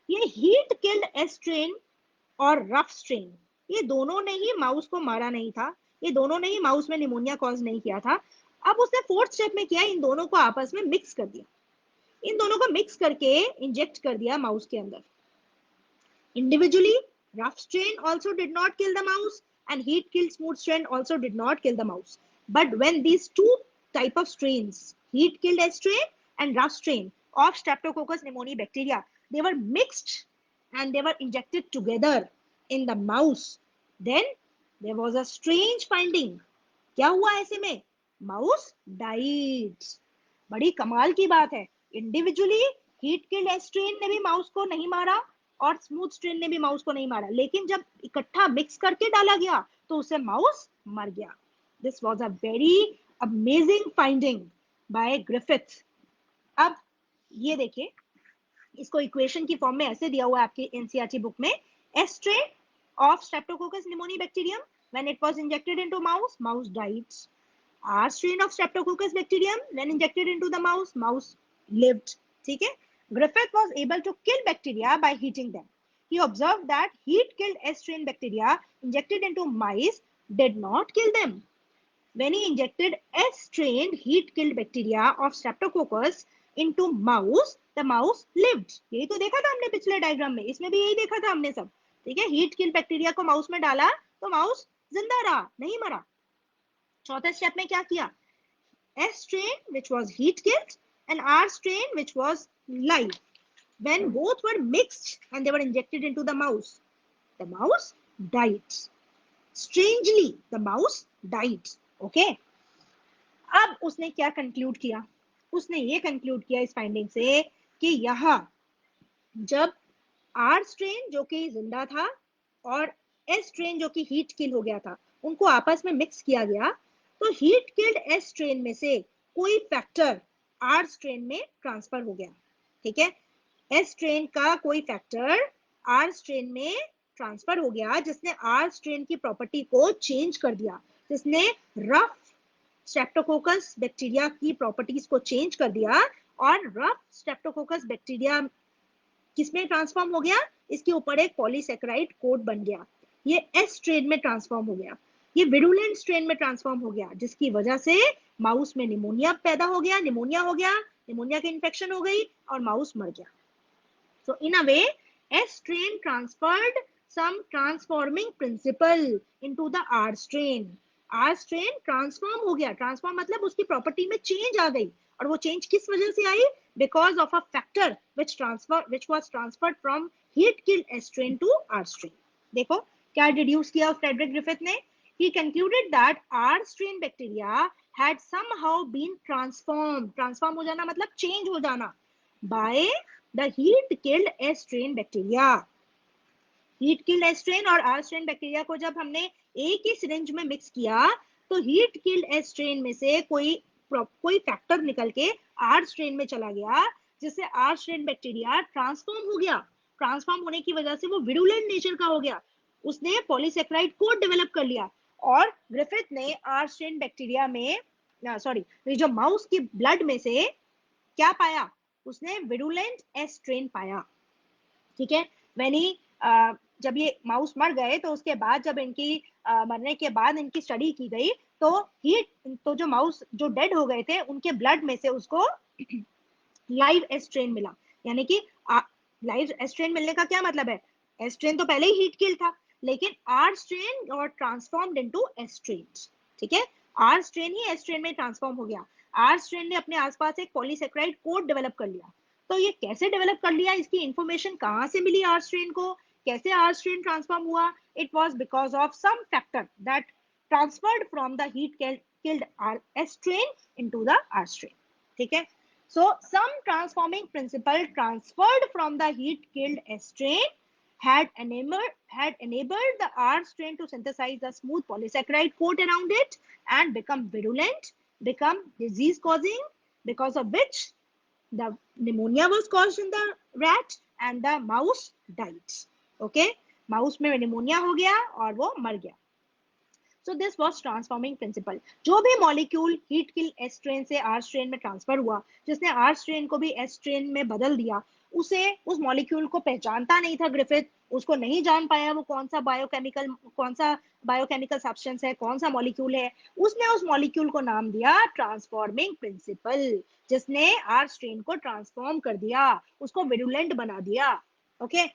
ये हीट किल्ड एस स्ट्रेन और रफ स्ट्रेन, ये दोनों ने ही माउस को मारा नहीं था, ये दोनों ने ही माउस में निमोनिया कॉज नहीं किया था। अब उसने फोर्थ स्टेप में किया, इन दोनों को आपस में मिक्स कर दिया, इन दोनों को मिक्स करके इंजेक्ट कर दिया माउस के अंदर। Individually, rough strain also did not kill the mouse, and heat killed smooth strain also did not kill the mouse. But when these two type of strains, heat killed S strain and rough strain of Streptococcus pneumoniae bacteria, they were mixed and they were injected together in the mouse. Then there was a strange finding. क्या हुआ ऐसे में, माउस डाइड। बड़ी कमाल की बात है, individually heat killed S strain ने भी माउस को नहीं मारा और स्मूथ स्ट्रेन ने भी माउस को नहीं मारा, लेकिन जब इकट्ठा मिक्स करके डाला गया तो उससे माउस मर गया। This was a very amazing finding by Griffith. अब ये देखिए, इसको इक्वेशन की फॉर्म में ऐसे दिया हुआ है आपकी एनसीईआरटी बुक में, S strain of Streptococcus pneumoniae bacterium, when it was injected into mouse, mouse died. R strain of Streptococcus bacterium, when injected into the mouse, mouse lived. ठीक है, Griffith was able to kill bacteria by heating them. He observed that heat killed S strain bacteria injected into mice did not kill them. When he injected S strain heat killed bacteria of Streptococcus into mouse, the mouse lived. यही तो देखा था हमने पिछले डायग्राम में, इसमें भी यही देखा था हमने सब, ठीक है। हीट किल बैक्टीरिया को माउस में डाला तो माउस जिंदा रहा, नहीं मरा। चौथे स्टेप में क्या किया, S strain which was heat killed and R strain which was live, when both were mixed and they were injected into the mouse died. Strangely, the mouse died. Okay. अब उसने क्या कंक्लूड किया, उसने ये कंक्लूड किया इस फाइंडिंग से कि यहाँ जब आर स्ट्रेन जो कि जिंदा था और एस स्ट्रेन जो कि हीट किल हो गया था, उनको आपस में मिक्स किया गया, तो हीट किल्ड एस स्ट्रेन में से कोई फैक्टर आर स्ट्रेन में ट्रांसफर हो गया। ठीक है, एस स्ट्रेन का कोई फैक्टर आर स्ट्रेन में ट्रांसफर हो गया, जिसने आर स्ट्रेन की प्रॉपर्टी को चेंज कर दिया, जिसने रफ स्ट्रेप्टोकोकस बैक्टीरिया की प्रॉपर्टीज को चेंज कर दिया, और रफ स्ट्रेप्टोकोकस बैक्टीरिया किसमें ट्रांसफॉर्म हो गया, इसके ऊपर एक पॉलीसेकेराइड कोट बन गया, ये एस स्ट्रेन में ट्रांसफॉर्म हो गया, ये विरुलेंट स्ट्रेन में ट्रांसफॉर्म हो गया, जिसकी वजह से माउस में निमोनिया पैदा हो गया, निमोनिया हो गया, निमोनिया की इन्फेक्शन हो गई और माउस मर गया। So in a way, S strain transferred some transforming principle into the R strain. R strain transform हो गया, transform मतलब उसकी प्रॉपर्टी में चेंज आ गई, और वो चेंज किस वजह से आई, because of a factor which was transferred from heat killed S strain to R strain. देखो क्या डिड्यूस किया फ्रेडरिक ग्रिफिथ ने, he concluded that R strain bacteria had somehow been transformed. transform हो जाना मतलब चेंज हो जाना by the heat killed S strain bacteria. Heat killed S strain और आर स्ट्रेन बैक्टीरिया को जब हमने एक ही सिरिंज में मिक्स किया, तो हीट किल्ड एस स्ट्रेन में से कोई फैक्टर निकल के आर स्ट्रेन में चला गया, जिससे आर स्ट्रेन बैक्टीरिया ट्रांसफॉर्म हो गया। ट्रांसफॉर्म होने की वजह से वो विरुलेंट नेचर का हो गया, उसने पॉलीसेकेराइड कोट डेवलप कर लिया, और ग्रिफिथ ने आर स्ट्रेन बैक्टीरिया में सॉरी जो माउस की ब्लड में से क्या पाया, उसने विरुलेंट एस स्ट्रेन पाया। ठीक है, व्हेन ही जब ये माउस मर गए, तो उसके बाद जब इनकी मरने के बाद इनकी स्टडी की गई, तो जो माउस जो डेड हो गए थे, उनके ब्लड में से उसको लाइव एस्ट्रेन मिला। यानी कि लाइव एस्ट्रेन मिलने का क्या मतलब है, एस्ट्रेन तो पहले ही हीट किल था, लेकिन आर स्ट्रेन और ट्रांसफॉर्म्ड इनटू एस्ट्रेन। ठीक है, आर स्ट्रेन ही एस्ट्रेन में ट्रांसफॉर्म हो गया, आर स्ट्रेन ने अपने आसपास एक पॉलीसेकेराइड कोट डेवलप कर लिया। तो ये कैसे डेवलप कर लिया, इसकी इंफॉर्मेशन कहाँ से मिली आर स्ट्रेन को, कैसे आर स्ट्रेन ट्रांसफॉर्म हुआ, it was because of some factor that transferred from the heat killed R S strain into the R strain. ठीक है, so some transforming principle transferred from the heat killed S strain had enabled the R strain to synthesize a smooth polysaccharide coat around it and become virulent, become disease causing, because of which the pneumonia was caused in the rat and the mouse died. Okay, mouse में pneumonia हो गया और वो मर गया। So this was transforming principle. जो भी molecule heat kill S strain से आर स्ट्रेन में ट्रांसफर हुआ, जिसने आर स्ट्रेन को भी एस स्ट्रेन में बदल दिया, उसे उस मॉलिक्यूल को पहचानता नहीं था ग्रिफिथ, उसको नहीं जान पाया वो कौन सा बायोकेमिकल सब्सटेंस है, कौन सा मॉलिक्यूल है। उसने उस मॉलिक्यूल को नाम दिया ट्रांसफॉर्मिंग प्रिंसिपल, जिसने आर स्ट्रेन को ट्रांसफॉर्म कर दिया, उसको विरुलेंट बना दिया। Okay,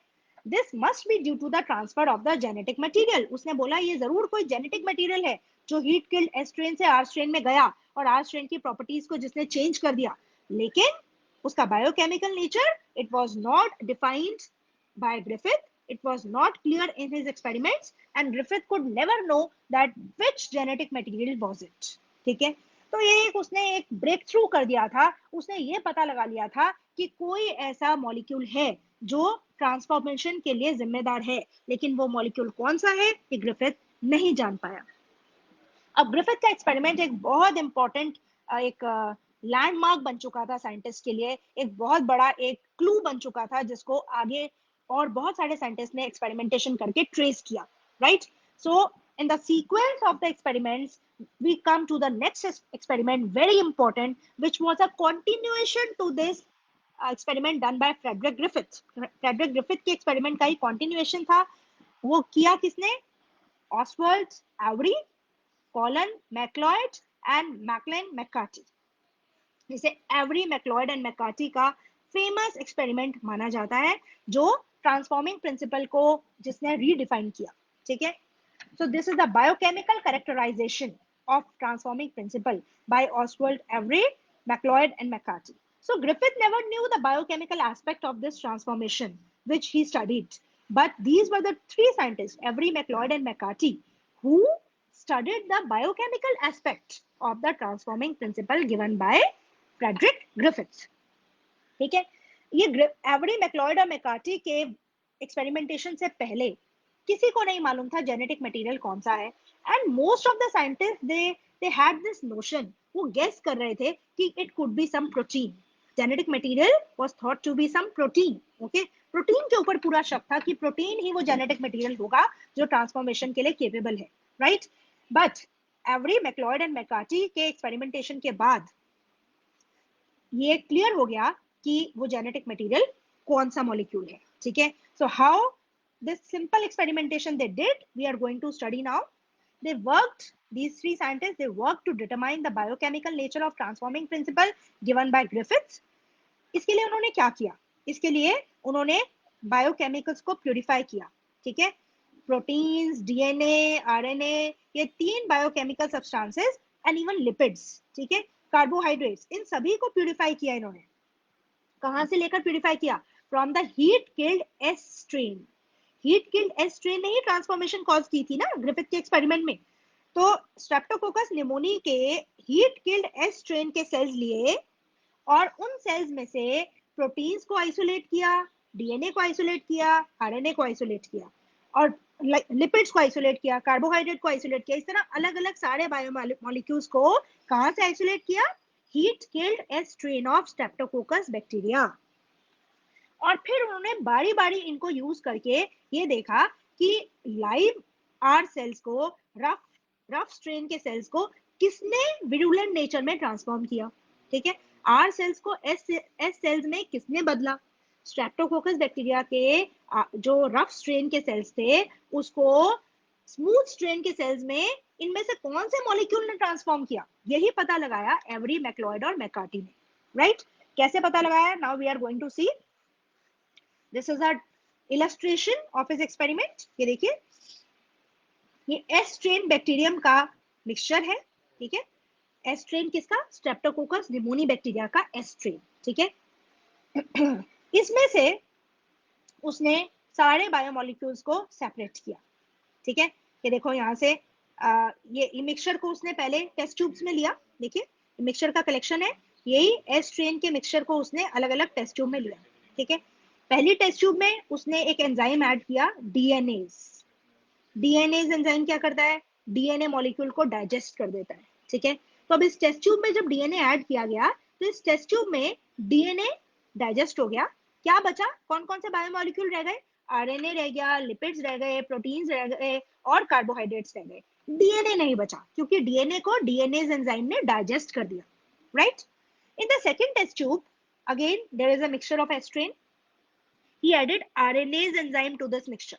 this must be due to the transfer of the genetic material. उसने बोला ये जरूर कोई जेनेटिक मटेरियल है जो हीट किल्ड एस स्ट्रेन से आर स्ट्रेन में गया, और आर स्ट्रेन की प्रॉपर्टीज को जिसने चेंज कर दिया, लेकिन उसका biochemical nature it was not defined by Griffith, it was not clear in his experiments, and Griffith could never know that which genetic material was it. ठीक है, तो ये उसने एक ब्रेक थ्रू कर दिया था, उसने ये पता लगा लिया था कि कोई ऐसा मॉलिक्यूल है जो ट्रांसफॉर्मेशन के लिए जिम्मेदार है, लेकिन वो मॉलिक्यूल कौन सा है ये ग्रिफिथ नहीं जान पाया। अब ग्रिफिथ का एक्सपेरिमेंट एक बहुत इंपॉर्टेंट एक लैंडमार्क बन चुका था साइंटिस्ट के लिए, एक बहुत बड़ा एक क्लू बन चुका था, जिसको आगे और बहुत सारे साइंटिस्ट ने एक्सपेरिमेंटेशन करके ट्रेस किया, right. So in the sequence of the experiments we come to the next experiment, very important, which was a continuation to this experiment done by Frederick Griffith. Frederick Griffith के एक्सपेरिमेंट का ही continuation था। वो किया किसने, Oswald Avery, Colin MacLeod and Maclyn McCarty. इसे एवरी, मैक्लॉयड एंड मैकार्टी का फेमस एक्सपेरिमेंट माना जाता है, जो ट्रांसफॉर्मिंग प्रिंसिपल को जिसने रीडिफाइन किया। ठीक है, so this is the biochemical characterization of transforming principle by Oswald Avery, MacLeod and McCarthy. So Griffith never knew the biochemical aspect of this transformation, which he studied, but these were the three scientists, Avery, MacLeod and McCarthy, who studied the biochemical aspect of the transforming principle given by Frederick Griffiths, ठीक है। ये एवरी मैक्लॉयड और मैकार्टी के एक्सपेरिमेंटेशन से पहले किसी को नहीं मालूम था जेनेटिक मटेरियल कौन सा है, and most of the scientist they had this notion, वो गेस कर रहे थे कि it could be some protein, genetic material was thought to be some protein, okay. Protein के ऊपर पूरा शक था कि प्रोटीन ही वो जेनेटिक मटेरियल होगा जो ट्रांसफॉर्मेशन के लिए केपेबल है, right. But every MacLeod and McCarthy के एक्सपेरिमेंटेशन के बाद ये क्लियर हो गया कि वो जेनेटिक मटेरियल कौन सा मॉलिक्यूल है, ठीक है। So how this simple experimentation they did, we are going to study now. They worked, these three scientists, they worked to determine the biochemical nature of transforming principle given by Griffiths. इसके लिए उन्होंने क्या किया, इसके लिए उन्होंने बायोकेमिकल्स को प्यूरिफाई किया, ठीक है। प्रोटीन्स, डीएनए, आरएनए, ये तीन biochemical substances and even lipids, ठीक है, कार्बोहाइड्रेट्स, इन सभी को प्यूरिफाई किया इन्होंने। कहां से लेकर प्यूरिफाई किया? From the heat killed S strain. Heat killed S strain ने ही ट्रांसफॉर्मेशन कॉज की थी ना ग्रिफिथ के एक्सपेरिमेंट में। तो स्ट्रेप्टोकोकस निमोनी के हीट किल्ड एस स्ट्रेन के सेल्स लिए और उन सेल्स में से प्रोटीन्स को आइसोलेट किया, डीएनए को आइसोलेट किया, आरएनए को आइसोलेट किया, और लिपिड्स को आइसोलेट किया, कार्बोहाइड्रेट को आइसोलेट किया। इस तरह अलग अलग सारे बायोमोलिक्यूल्स को कहां से आइसोलेट किया? Heat killed S strain of Streptococcus bacteria. और फिर उन्होंने बारी बारी इनको यूज करके ये देखा कि लाइव आर सेल्स को, रफ स्ट्रेन के सेल्स को किसने विरुलेंट नेचर में ट्रांसफॉर्म किया, ठीक है। आर सेल्स को एस सेल्स में किसने बदला? स्ट्रेप्टोकोकस बैक्टीरिया के जो रफ स्ट्रेन के सेल्स थे उसको स्मूथ स्ट्रेन के सेल्स में इनमें से कौन से मॉलिक्यूल ने ट्रांसफॉर्म किया, यही पता लगाया एवरी मैक्लॉयड और मैकार्टी ने, राइट। कैसे पता लगाया? Now we are going to see. This is our illustration of his experiment. ये देखिए, ये एस स्ट्रेन बैक्टीरियम का मिक्सचर है, ठीक है। एस स्ट्रेन किसका? स्ट्रेप्टोकोकस निमोनी बैक्टीरिया का एस स्ट्रेन, ठीक है। इसमें से उसने सारे बायोमोलिक्यूल्स को सेपरेट किया, ठीक है। ये देखो यहाँ से ये मिक्सचर को उसने पहले टेस्ट ट्यूब्स में लिया, देखिए मिक्सचर का कलेक्शन है, यही एस स्ट्रेन के मिक्सचर को उसने अलग अलग टेस्ट ट्यूब में लिया, ठीक है। पहली टेस्ट ट्यूब में उसने एक एंजाइम ऐड किया, डीएनएज। डीएनएज एंजाइम क्या करता है? डीएनए मॉलिक्यूल को डाइजेस्ट कर देता है, ठीक है। तो अब इस टेस्ट ट्यूब में जब डीएनए ऐड किया गया तो इस टेस्ट ट्यूब में डीएनए डाइजेस्ट हो गया, क्या बचा? कौन कौन से बायोमोलिक्यूल रह गए? आरएनए रह गया, लिपिड्स रह गए, प्रोटीन्स रह गए और कार्बोहाइड्रेट्स रह गए। डीएनए नहीं बचा क्योंकि डीएनए को डीएनएज एंजाइम ने डाइजेस्ट कर दिया, right. In the second test tube again there is a mixture of S strain. He added RNase enzyme to this mixture.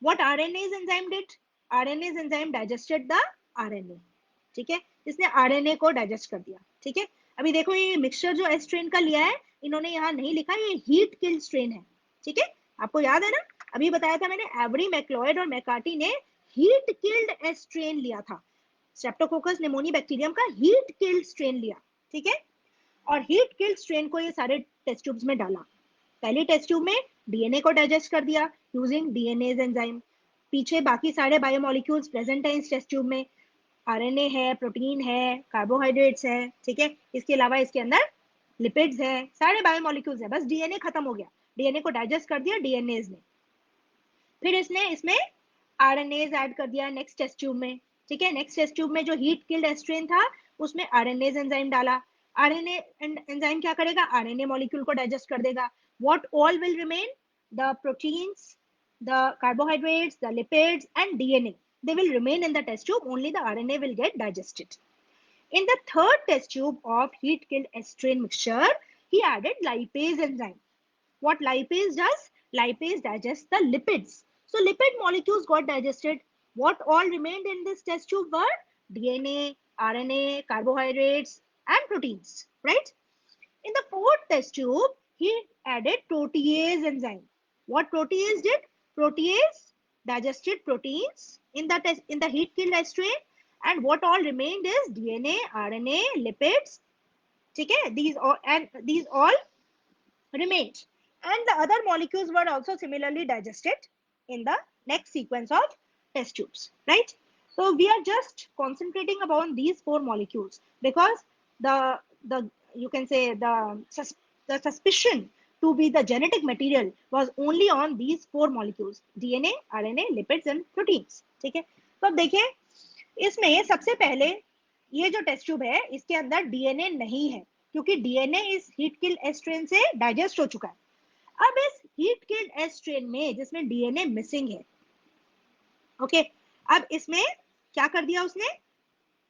What RNase enzyme did? RNase enzyme digested the RNA, ठीक है, इसने RNA को डाइजेस्ट कर दिया, ठीक है। अभी देखो ये मिक्सचर जो एस स्ट्रेन का लिया है इन्होंने यहाँ नहीं लिखा, ये हीट किल्ड स्ट्रेन है, ठीक है। आपको याद है ना, अभी बताया था मैंने, एवरी मैक्लॉयड और मैकार्टी ने हीट किल्ड एस स्ट्रेन लिया था, स्ट्रेप्टोकोकस निमोनी बैक्टीरियम का हीट किल्ड स्ट्रेन लिया, ठीक है। और हीट किल्ड स्ट्रेन को ये सारे टेस्ट ट्यूब्स में डाला। पहली टेस्ट ट्यूब में डीएनए को डाइजेस्ट कर दिया यूजिंग डीएनएज एंजाइम। पीछे बाकी सारे बायोमोलिक्यूल्स प्रेजेंट हैं इस टेस्ट ट्यूब में, आरएनए है, प्रोटीन है, कार्बोहाइड्रेट्स है, ठीक है। इसके अलावा इसके अंदर लिपिड्स है, सारे बायोमोलिक्यूल्स है, बस डीएनए खत्म हो गया, डीएनए को डाइजेस्ट कर दिया डीएनएज ने। फिर इसने इसमें आरएनएज ऐड कर दिया नेक्स्ट टेस्ट ट्यूब में, ठीक है। नेक्स्ट टेस्ट ट्यूब में जो हीट किल्ड एस्ट्रेन था उसमें आरएनएज एंजाइम डाला। आरएनए एंजाइम क्या करेगा? आरएनए मॉलिक्यूल को डाइजेस्ट कर देगा। What all will remain? The proteins, the carbohydrates, the lipids and DNA. They will remain in the test tube, only the RNA will get digested. In the third test tube of heat killed estrane mixture, he added lipase enzyme. What lipase does? Lipase digests the lipids. So lipid molecules got digested. What all remained in this test tube were DNA, RNA, carbohydrates and proteins, right? In the fourth test tube, he added protease enzyme. What protease did? Protease digested proteins in the heat killed estrane, and what all remained is DNA, RNA, lipids. Okay, these all remained, and the other molecules were also similarly digested in the next sequence of test tubes, right? So we are just concentrating upon these four molecules because the you can say the suspicion to be the genetic material was only on these four molecules: DNA, RNA, lipids and proteins. ठीक है, तो अब देखें इसमें सबसे पहले ये जो टेस्ट ट्यूब है इसके अंदर डीएनए नहीं है, क्योंकि डीएनए इस हीट किल्ड एस स्ट्रेन से डाइजेस्ट हो चुका है। अब इस हीट किल्ड एस स्ट्रेन में जिसमें डीएनए मिसिंग है, ओके, अब इसमें क्या कर दिया उसने,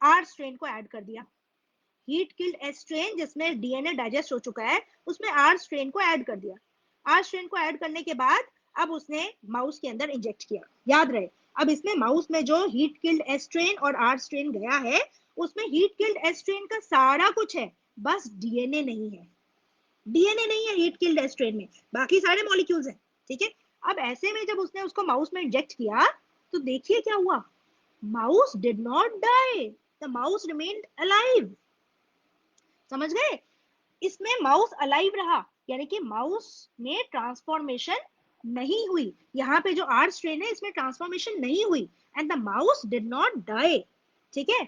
आर स्ट्रेन को ऐड कर दिया। हीट किल्ड एस स्ट्रेन जिसमें डीएनए डाइजेस्ट हो चुका है उसमें आर स्ट्रेन को ऐड कर दिया। आर स्ट्रेन को ऐड करने के बाद अब उसने माउस के अंदर इंजेक्ट किया। याद रहे, अब इसमें माउस में जो हीट किल्ड एस स्ट्रेन और आर स्ट्रेन गया है उसमें हीट किल्ड एस स्ट्रेन का सारा कुछ है, बस डीएनए नहीं है। डीएनए नहीं है हीट किल्ड एस स्ट्रेन में, बाकी सारे मॉलिक्यूल्स हैं। ठीक है, अब ऐसे में जब उसने उसको माउस में इंजेक्ट किया तो देखिए क्या हुआ, mouse did not die, the mouse remained alive. समझ गए, इसमें माउस अलाइव रहा, यानी कि माउस में ट्रांसफॉर्मेशन नहीं हुई। यहाँ पे जो आर स्ट्रेन है इसमें ट्रांसफॉर्मेशन नहीं हुई and the mouse did not die. ठीक है,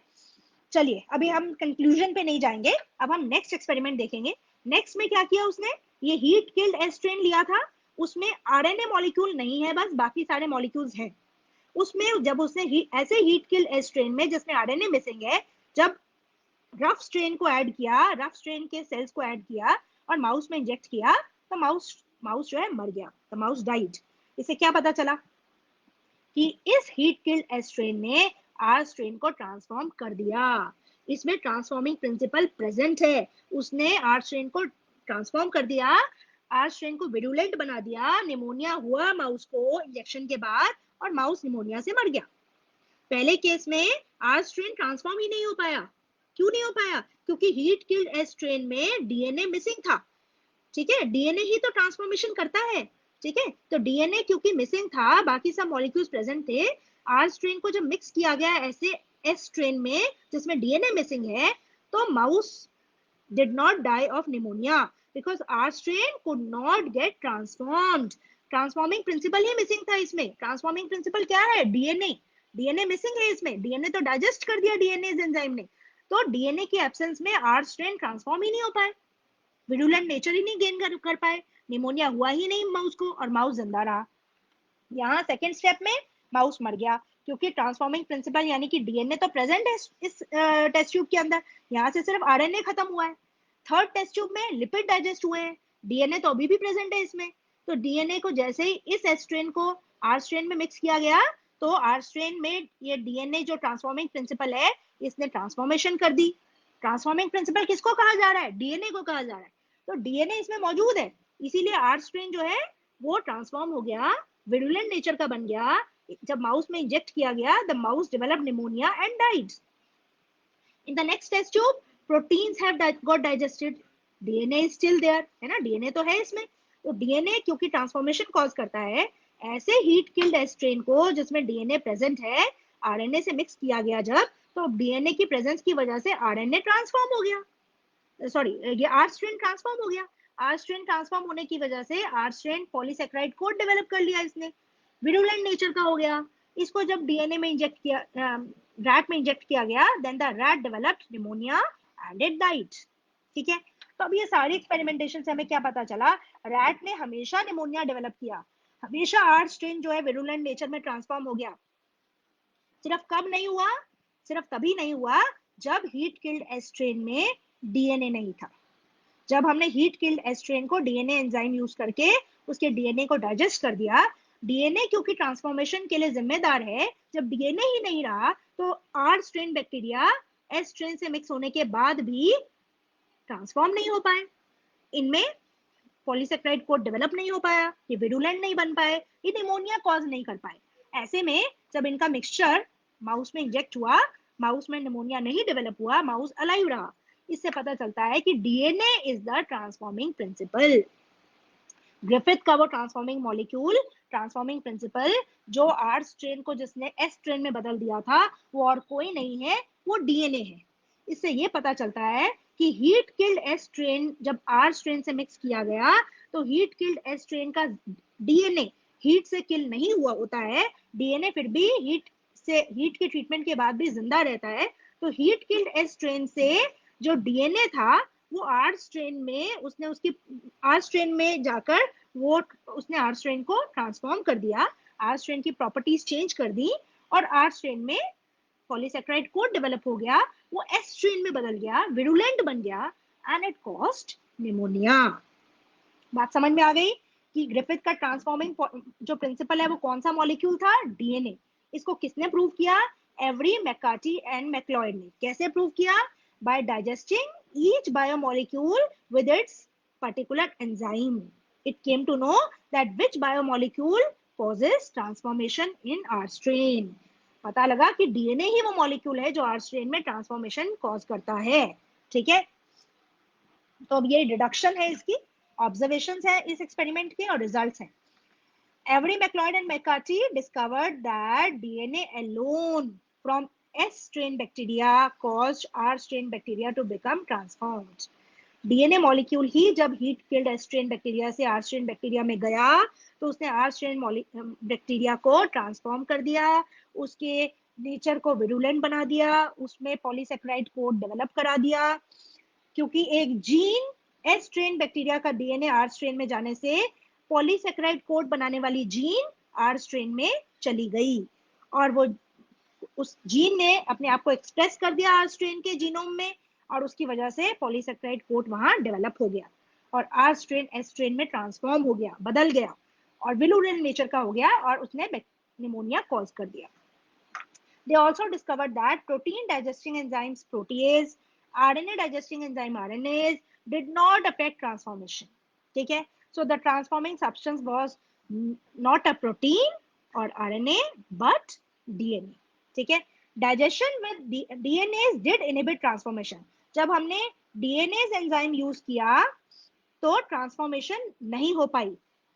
चलिए अभी हम कंक्लूजन पे नहीं जाएंगे, अब हम नेक्स्ट एक्सपेरिमेंट देखेंगे। नेक्स्ट में क्या किया उसने, ये हीट किल्ड एस स्ट्रेन लिया था, उसमें आरएनए मॉलिक्यूल नहीं है, बस बाकी सारे मॉलिक्यूल्स हैं। उसमें जब उसने ऐसे हीट किल्ड एस स्ट्रेन में जिसमें आरएनए मिसिंग है, जब रफ स्ट्रेन को ऐड किया, रफ स्ट्रेन के सेल्स को ऐड किया और माउस में इंजेक्ट किया, तो माउस जो है मर गया, द माउस डाइड। इससे क्या पता चला कि इस हीट किल्ड एस स्ट्रेन ने आर स्ट्रेन को ट्रांसफॉर्म कर दिया। इसमें ट्रांसफॉर्मिंग प्रिंसिपल प्रेजेंट है, उसने आर स्ट्रेन को ट्रांसफॉर्म कर दिया, आर स्ट्रेन को विरुलेंट बना दिया, निमोनिया हुआ माउस को इंजेक्शन के बाद और माउस निमोनिया से मर गया। पहले केस में आर स्ट्रेन ट्रांसफॉर्म ही नहीं हो पाया। क्यों नहीं हो पाया, क्योंकि हीट किल्ड एस स्ट्रेन में डीएनए मिसिंग था। ठीक है, डीएनए ही तो ट्रांसफॉर्मेशन करता है। ठीक है, तो डीएनए क्योंकि मिसिंग था, बाकी सब मॉलिक्यूल्स प्रेजेंट थे, आर स्ट्रेन को जब मिक्स किया गया ऐसे एस स्ट्रेन में जिसमें डीएनए मिसिंग है, तो mouse did not die of pneumonia because R strain could not get transformed. Transforming principle he missing था इसमें। ट्रांसफॉर्मिंग प्रिंसिपल क्या है, डीएनए, डीएनए मिसिंग है इसमें, डीएनए तो डाइजेस्ट कर दिया डीएनए एंजाइम ने, तो डीएनए के एब्सेंस में आर स्ट्रेन ट्रांसफॉर्म ही नहीं हो पाए, विरुलेंट नेचर ही नहीं गेन कर पाए, निमोनिया हुआ ही नहीं माउस को और माउस जिंदा रहा। यहाँ सेकेंड स्टेप में माउस मर गया, क्योंकि ट्रांसफॉर्मिंग प्रिंसिपल यानी कि डीएनए तो प्रेजेंट है इस टेस्ट ट्यूब के अंदर, यहाँ से सिर्फ आरएनए खत्म हुआ है। थर्ड टेस्ट ट्यूब में लिपिड डाइजेस्ट हुए हैं, डीएनए तो अभी भी प्रेजेंट है इसमें, तो डीएनए को जैसे ही इस एस स्ट्रेन को आर स्ट्रेन में मिक्स किया गया, तो आर स्ट्रेन में ये डीएनए जो ट्रांसफॉर्मिंग प्रिंसिपल है इसने ट्रांसफॉर्मेशन कर दी। ट्रांसफॉर्मिंग प्रिंसिपल किसको कहा जा रहा है, डीएनए को कहा जा रहा है, तो डीएनए इसमें मौजूद है, इसीलिए आर स्ट्रेन जो है वो ट्रांसफॉर्म हो गया, विरुलेंट नेचर का बन गया। जब माउस में इंजेक्ट किया गया, the mouse developed pneumonia and died. In the next test tube proteins have got digested, DNA is still there, है ना, डीएनए तो है इसमें, तो डीएनए क्योंकि ट्रांसफॉर्मेशन कॉज करता है, ऐसे हीट किल्ड एस स्ट्रेन को जिसमें डीएनए प्रेजेंट है, आरएनए से मिक्स किया गया जब, तो डीएनए की प्रेजेंस की वजह से आरएनए ट्रांसफॉर्म हो गया, सॉरी ये आर स्ट्रेन ट्रांसफॉर्म हो गया। आर स्ट्रेन ट्रांसफॉर्म होने की वजह से R strain polysaccharide code develop कर लिया इसने, विरुलेंट नेचर का हो गया। इसको जब डीएनए में इंजेक्ट किया, रैट में इंजेक्ट किया गया, then the rat developed pneumonia and it died. ठीक है, तो अब ये सारी एक्सपेरिमेंटेशन से हमें क्या पता चला, रैट ने हमेशा निमोनिया डेवलप किया, हमेशा आर स्ट्रेन जो है विरुलेंट नेचर में ट्रांसफॉर्म हो गया। सिर्फ कब नहीं हुआ, सिर्फ तभी नहीं हुआ जब हीट किल्ड एस स्ट्रेन में डीएनए नहीं था। जब हमने हीट किल्ड एस स्ट्रेन को डीएनए एंजाइम यूज करके उसके डीएनए को डाइजेस्ट कर दिया, डीएनए क्योंकि ट्रांसफॉर्मेशन के लिए जिम्मेदार है, जब डीएनए ही नहीं रहा तो are strain bacteria S strain से मिक्स होने के बाद भी ट्रांसफॉर्म नहीं हो पाए, इनमें पॉलीसेकेराइड कोड डेवलप नहीं हो पाया, ये विरुलेंट नहीं बन पाए, ये निमोनिया कॉज नहीं कर पाए। ऐसे में जब इनका मिक्सचर माउस में इंजेक्ट हुआ, माउस में निमोनिया नहीं डेवलप हुआ, माउस अलाइव रहा। इससे पता चलता है कि DNA is the transforming principal. Griffith का वो ट्रांसफॉर्मिंग मॉलिक्यूल, ट्रांसफॉर्मिंग प्रिंसिपल जो आर स्ट्रेन को जिसने एस स्ट्रेन में बदल दिया था, वो और कोई नहीं है, वो डीएनए है। इससे ये पता चलता है कि हीट किल्ड एस स्ट्रेन जब आर स्ट्रेन से मिक्स किया गया, तो हीट किल्ड एस स्ट्रेन का डीएनए हीट से किल नहीं हुआ होता है, डीएनए फिर भी हीट के ट्रीटमेंट के बाद भी जिंदा रहता है। तो हीट किल्ड एस स्ट्रेन से जो डीएनए था वो आर स्ट्रेन में उसने उसकी आर स्ट्रेन में जाकर वो उसने आर स्ट्रेन को ट्रांसफॉर्म कर दिया, आर स्ट्रेन की प्रॉपर्टीज चेंज कर दी और आर स्ट्रेन में पॉलीसेक्राइड कोट डेवलप हो गया, वो एस स्ट्रेन में बदल गया, विरुलेंट बन गया एंड इट कॉज्ड निमोनिया। बात समझ में आ गई कि ग्रिफिथ का ट्रांसफॉर्मिंग जो प्रिंसिपल है वो कौन सा मॉलिक्यूल था? डीएनए। इसको किसने प्रूव किया? एवरी मैकार्टी एंड मैक्लॉयड ने। कैसे प्रूव किया? By digesting each biomolecule with its particular enzyme. It came to know that which biomolecule causes transformation in R strain। पता लगा कि डीएनए ही वो मॉलिक्यूल है जो आर स्ट्रेन में ट्रांसफॉर्मेशन कॉज करता है। ठीक है, तो अब ये डिडक्शन है, इसकी ऑब्जर्वेशंस है इस एक्सपेरिमेंट के और रिजल्ट्स हैं। Avery McLeod and McCarthy discovered that DNA alone from S strain bacteria caused R strain bacteria to become transformed। DNA molecule ही जब heat killed S strain bacteria से आर स्ट्रेन बैक्टीरिया में गया तो उसने आर स्ट्रेन बैक्टीरिया को ट्रांसफॉर्म कर दिया, उसके नेचर को विरुलेंट बना दिया, उसमें पॉलीसेक्राइड कोड डेवलप करा दिया, क्योंकि एक जीन एस स्ट्रेन बैक्टीरिया का डीएनए आर स्ट्रेन में जाने से पॉलीसेक्राइड कोड बनाने वाली जीन आर स्ट्रेन में चली गई और वो उस जीन ने अपने आप को एक्सप्रेस कर दिया आर स्ट्रेन के जीनोम में और उसकी वजह से पॉलीसेक्राइड कोड वहां डेवलप हो गया और आर स्ट्रेन एस स्ट्रेन में ट्रांसफॉर्म हो गया, बदल गया और विरुलेंट नेचर का हो गया और उसने निमोनिया कॉज कर दिया। They also discovered that protein digesting enzymes protease, RNA digesting enzyme RNase did not affect transformation। ठीक है, so the transforming substance was not a protein or RNA but DNA। ठीक है, digestion with DNase did inhibit transformation। जब हमने DNase एंजाइम यूज किया तो ट्रांसफॉर्मेशन नहीं हो पाई।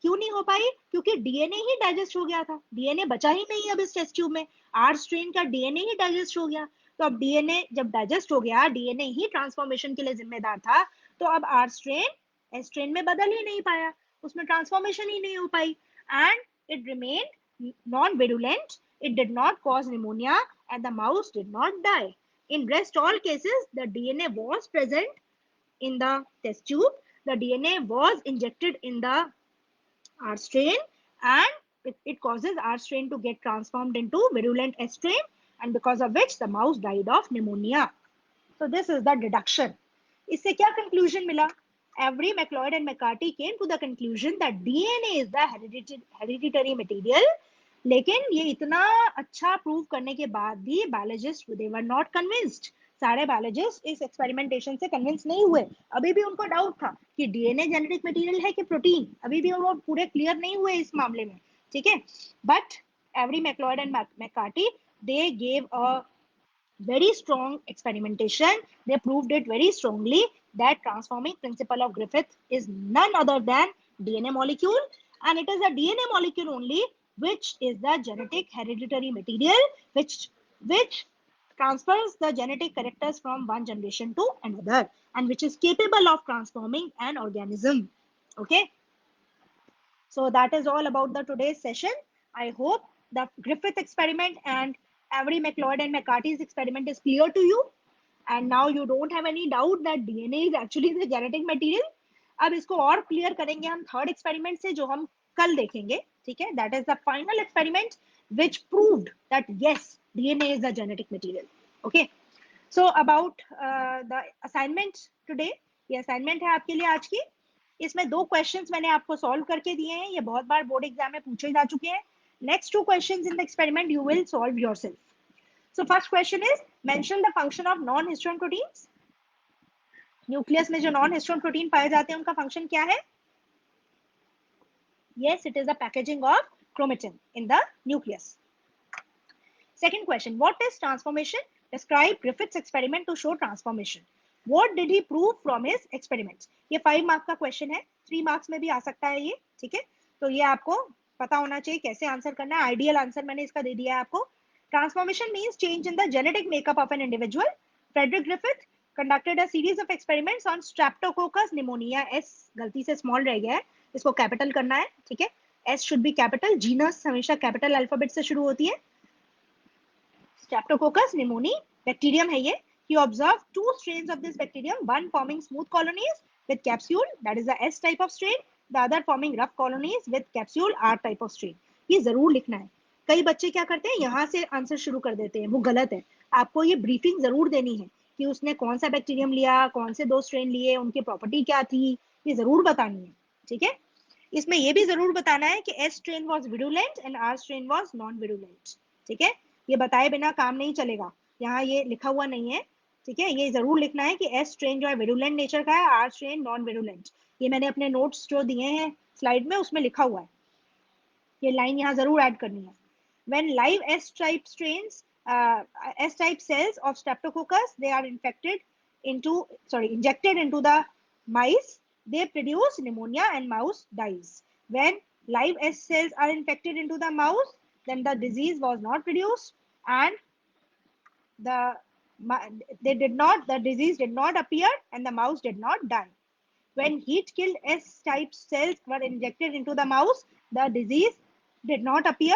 क्यों नहीं हो पाई? क्योंकि डीएनए ही डाइजेस्ट हो गया था, डीएनए बचा ही नहीं अब इस टेस्ट ट्यूब में, आर स्ट्रेन का डीएनए ही डाइजेस्ट हो गया। तो अब डीएनए जब डाइजेस्ट हो गया, डीएनए ही ट्रांसफॉर्मेशन के लिए जिम्मेदार था, तो अब आर स्ट्रेन एस स्ट्रेन में बदल ही नहीं पाया, उसमें ट्रांसफॉर्मेशन ही नहीं हो पाई and it remained non virulent, it did not cause pneumonia and the mouse did not die। In rest all cases the DNA was present in the test tube, the DNA was injected in the R strain and it causes R strain to get transformed into virulent S strain and because of which the mouse died of pneumonia। So this is the deduction। इससे क्या conclusion मिला? Avery, McLeod and McCarthy came to the conclusion that DNA is the hereditary material। लेकिन ये इतना अच्छा प्रूव करने के बाद भी biologist they were not convinced. सारे बायोलॉजिस्ट इस एक्सपेरिमेंटेशन से कन्विंस नहीं हुए, अभी भी उनको डाउट था कि डीएनए जेनेटिक मटेरियल है कि प्रोटीन, अभी भी वो पूरे क्लियर नहीं हुए इस मामले में। ठीक है, but every MacLeod and McCarthy they gave a very strong experimentation। They proved it very strongly that transforming principle of Griffith is none other than DNA molecule and it is a DNA molecule only which is the genetic hereditary material which transfers the genetic characters from one generation to another and which is capable of transforming an organism। Okay, so that is all about the today's session। I hope the Griffith experiment and Avery, McLeod and McCarthy's experiment is clear to you and now you don't have any doubt that DNA is actually the genetic material। अब इसको और क्लियर करेंगे हम थर्ड एक्सपेरिमेंट से जो हम कल देखेंगे। ठीक है, that is the final experiment which proved that yes, DNA is the genetic material। Okay, so about the assignment today, ये assignment है आपके लिए आज की। इसमें दो क्वेश्चंस मैंने आपको सॉल्व करके दिए हैं, ये बहुत बार बोर्ड एग्जाम में पूछे जा चुके हैं। Next two questions in the experiment you will solve yourself. So first question is mention the function of non histone proteins. Nucleus में जो नॉन हिस्टोन प्रोटीन पाए जाते हैं उनका फंक्शन क्या है? Yes, it is the packaging of chromatin in the nucleus। Second question, what is transformation? Describe Griffith's experiment to show transformation। What did he prove from his experiments? ये 5 मार्क्स का क्वेश्चन है, 3 मार्क्स में भी आ सकता है ये। ठीक है, तो ये आपको पता होना चाहिए कैसे आंसर करना है। आइडियल आंसर मैंने इसका दे दिया है आपको। Transformation means change in the genetic makeup of an individual. Frederick Griffith conducted a series of experiments on Streptococcus pneumonia। S गलती से स्मॉल रह गया है, इसको कैपिटल करना है। ठीक है, S should be capital, genus हमेशा कैपिटल अल्फाबेट से शुरू होती है। स्ट्रेप्टोकोकस निमोनी बैक्टीरियम है ये, He observed two strains of this bacterium, one forming smooth colonies with capsule, that is the S type of strain, the other forming rough colonies with capsule, R type of strain. ये जरूर लिखना है. कई बच्चे क्या करते हैं, यहाँ से आंसर शुरू कर देते हैं, वो गलत है. आपको ये ब्रीफिंग जरूर देनी है कि उसने कौन सा बैक्टीरियम लिया, कौन से दो स्ट्रेन लिए, उनकी प्रॉपर्टी क्या थी, ये जरूर बतानी है. ठीक है. इसमें ये भी जरूर बताना है कि S strain was virulent and R strain was non virulent. ठीक है. ये बताए बिना काम नहीं चलेगा, यहाँ ये लिखा हुआ नहीं है. ठीक है. ये जरूर लिखना है कि एस स्ट्रेन जो है विरुलेंट नेचर का है, आर स्ट्रेन नॉन विरुलेंट. ये मैंने अपने नोट्स जो दिए हैं स्लाइड में उसमें लिखा हुआ है, ये लाइन यहाँ जरूर ऐड करनी है. When live S-type strains, S-type cells of Streptococcus, they are injected into the mice, they produce pneumonia and mouse dies. When live S cells are infected into the mouse, then the disease was not produced and the disease did not appear and the mouse did not die. When heat-killed S-type cells were injected into the mouse, the disease did not appear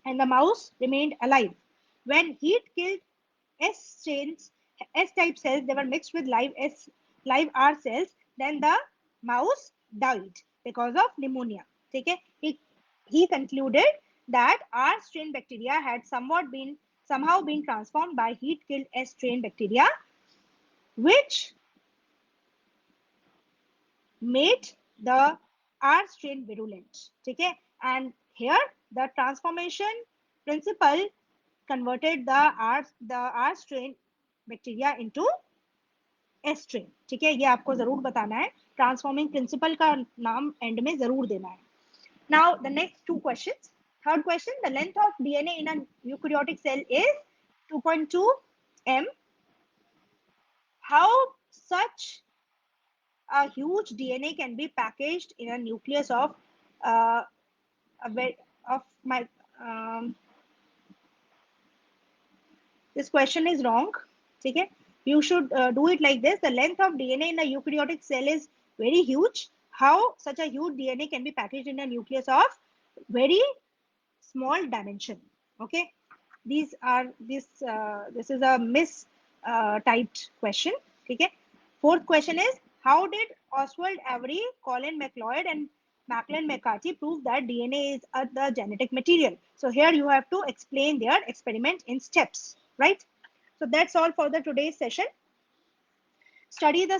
and the mouse remained alive. When heat killed S strains, S-type cells, they were mixed with live R cells, then the mouse died because of pneumonia. Okay? He concluded that R strain bacteria had somehow been transformed by heat killed S strain bacteria, which made the R strain virulent. Okay? And here the transformation principle converted the R strain bacteria into S strain. ठीक है, ये आपको जरूर बताना है. ट्रांसफॉर्मिंग प्रिंसिपल का नाम एंड में जरूर देना है. Now the next two questions. Third question, the length of DNA in a eukaryotic cell is 2.2 m. How such a huge DNA can be packaged in a nucleus of my this question is wrong. Okay, you should do it like this. The length of DNA in a eukaryotic cell is very huge. How such a huge DNA can be packaged in a nucleus of very small dimension? Okay, this is a typed question. Okay, fourth question is, how did Oswald Avery, Colin McLeod, and Macklin McCarthy prove that DNA is the genetic material? So here you have to explain their experiment in steps, right? So that's all for the today's session. Study the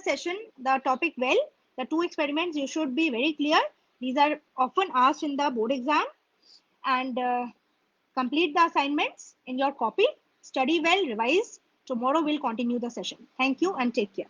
topic well. The two experiments you should be very clear. These are often asked in the board exam, and complete the assignments in your copy. Study well, revise. Tomorrow we'll continue the session. Thank you and take care.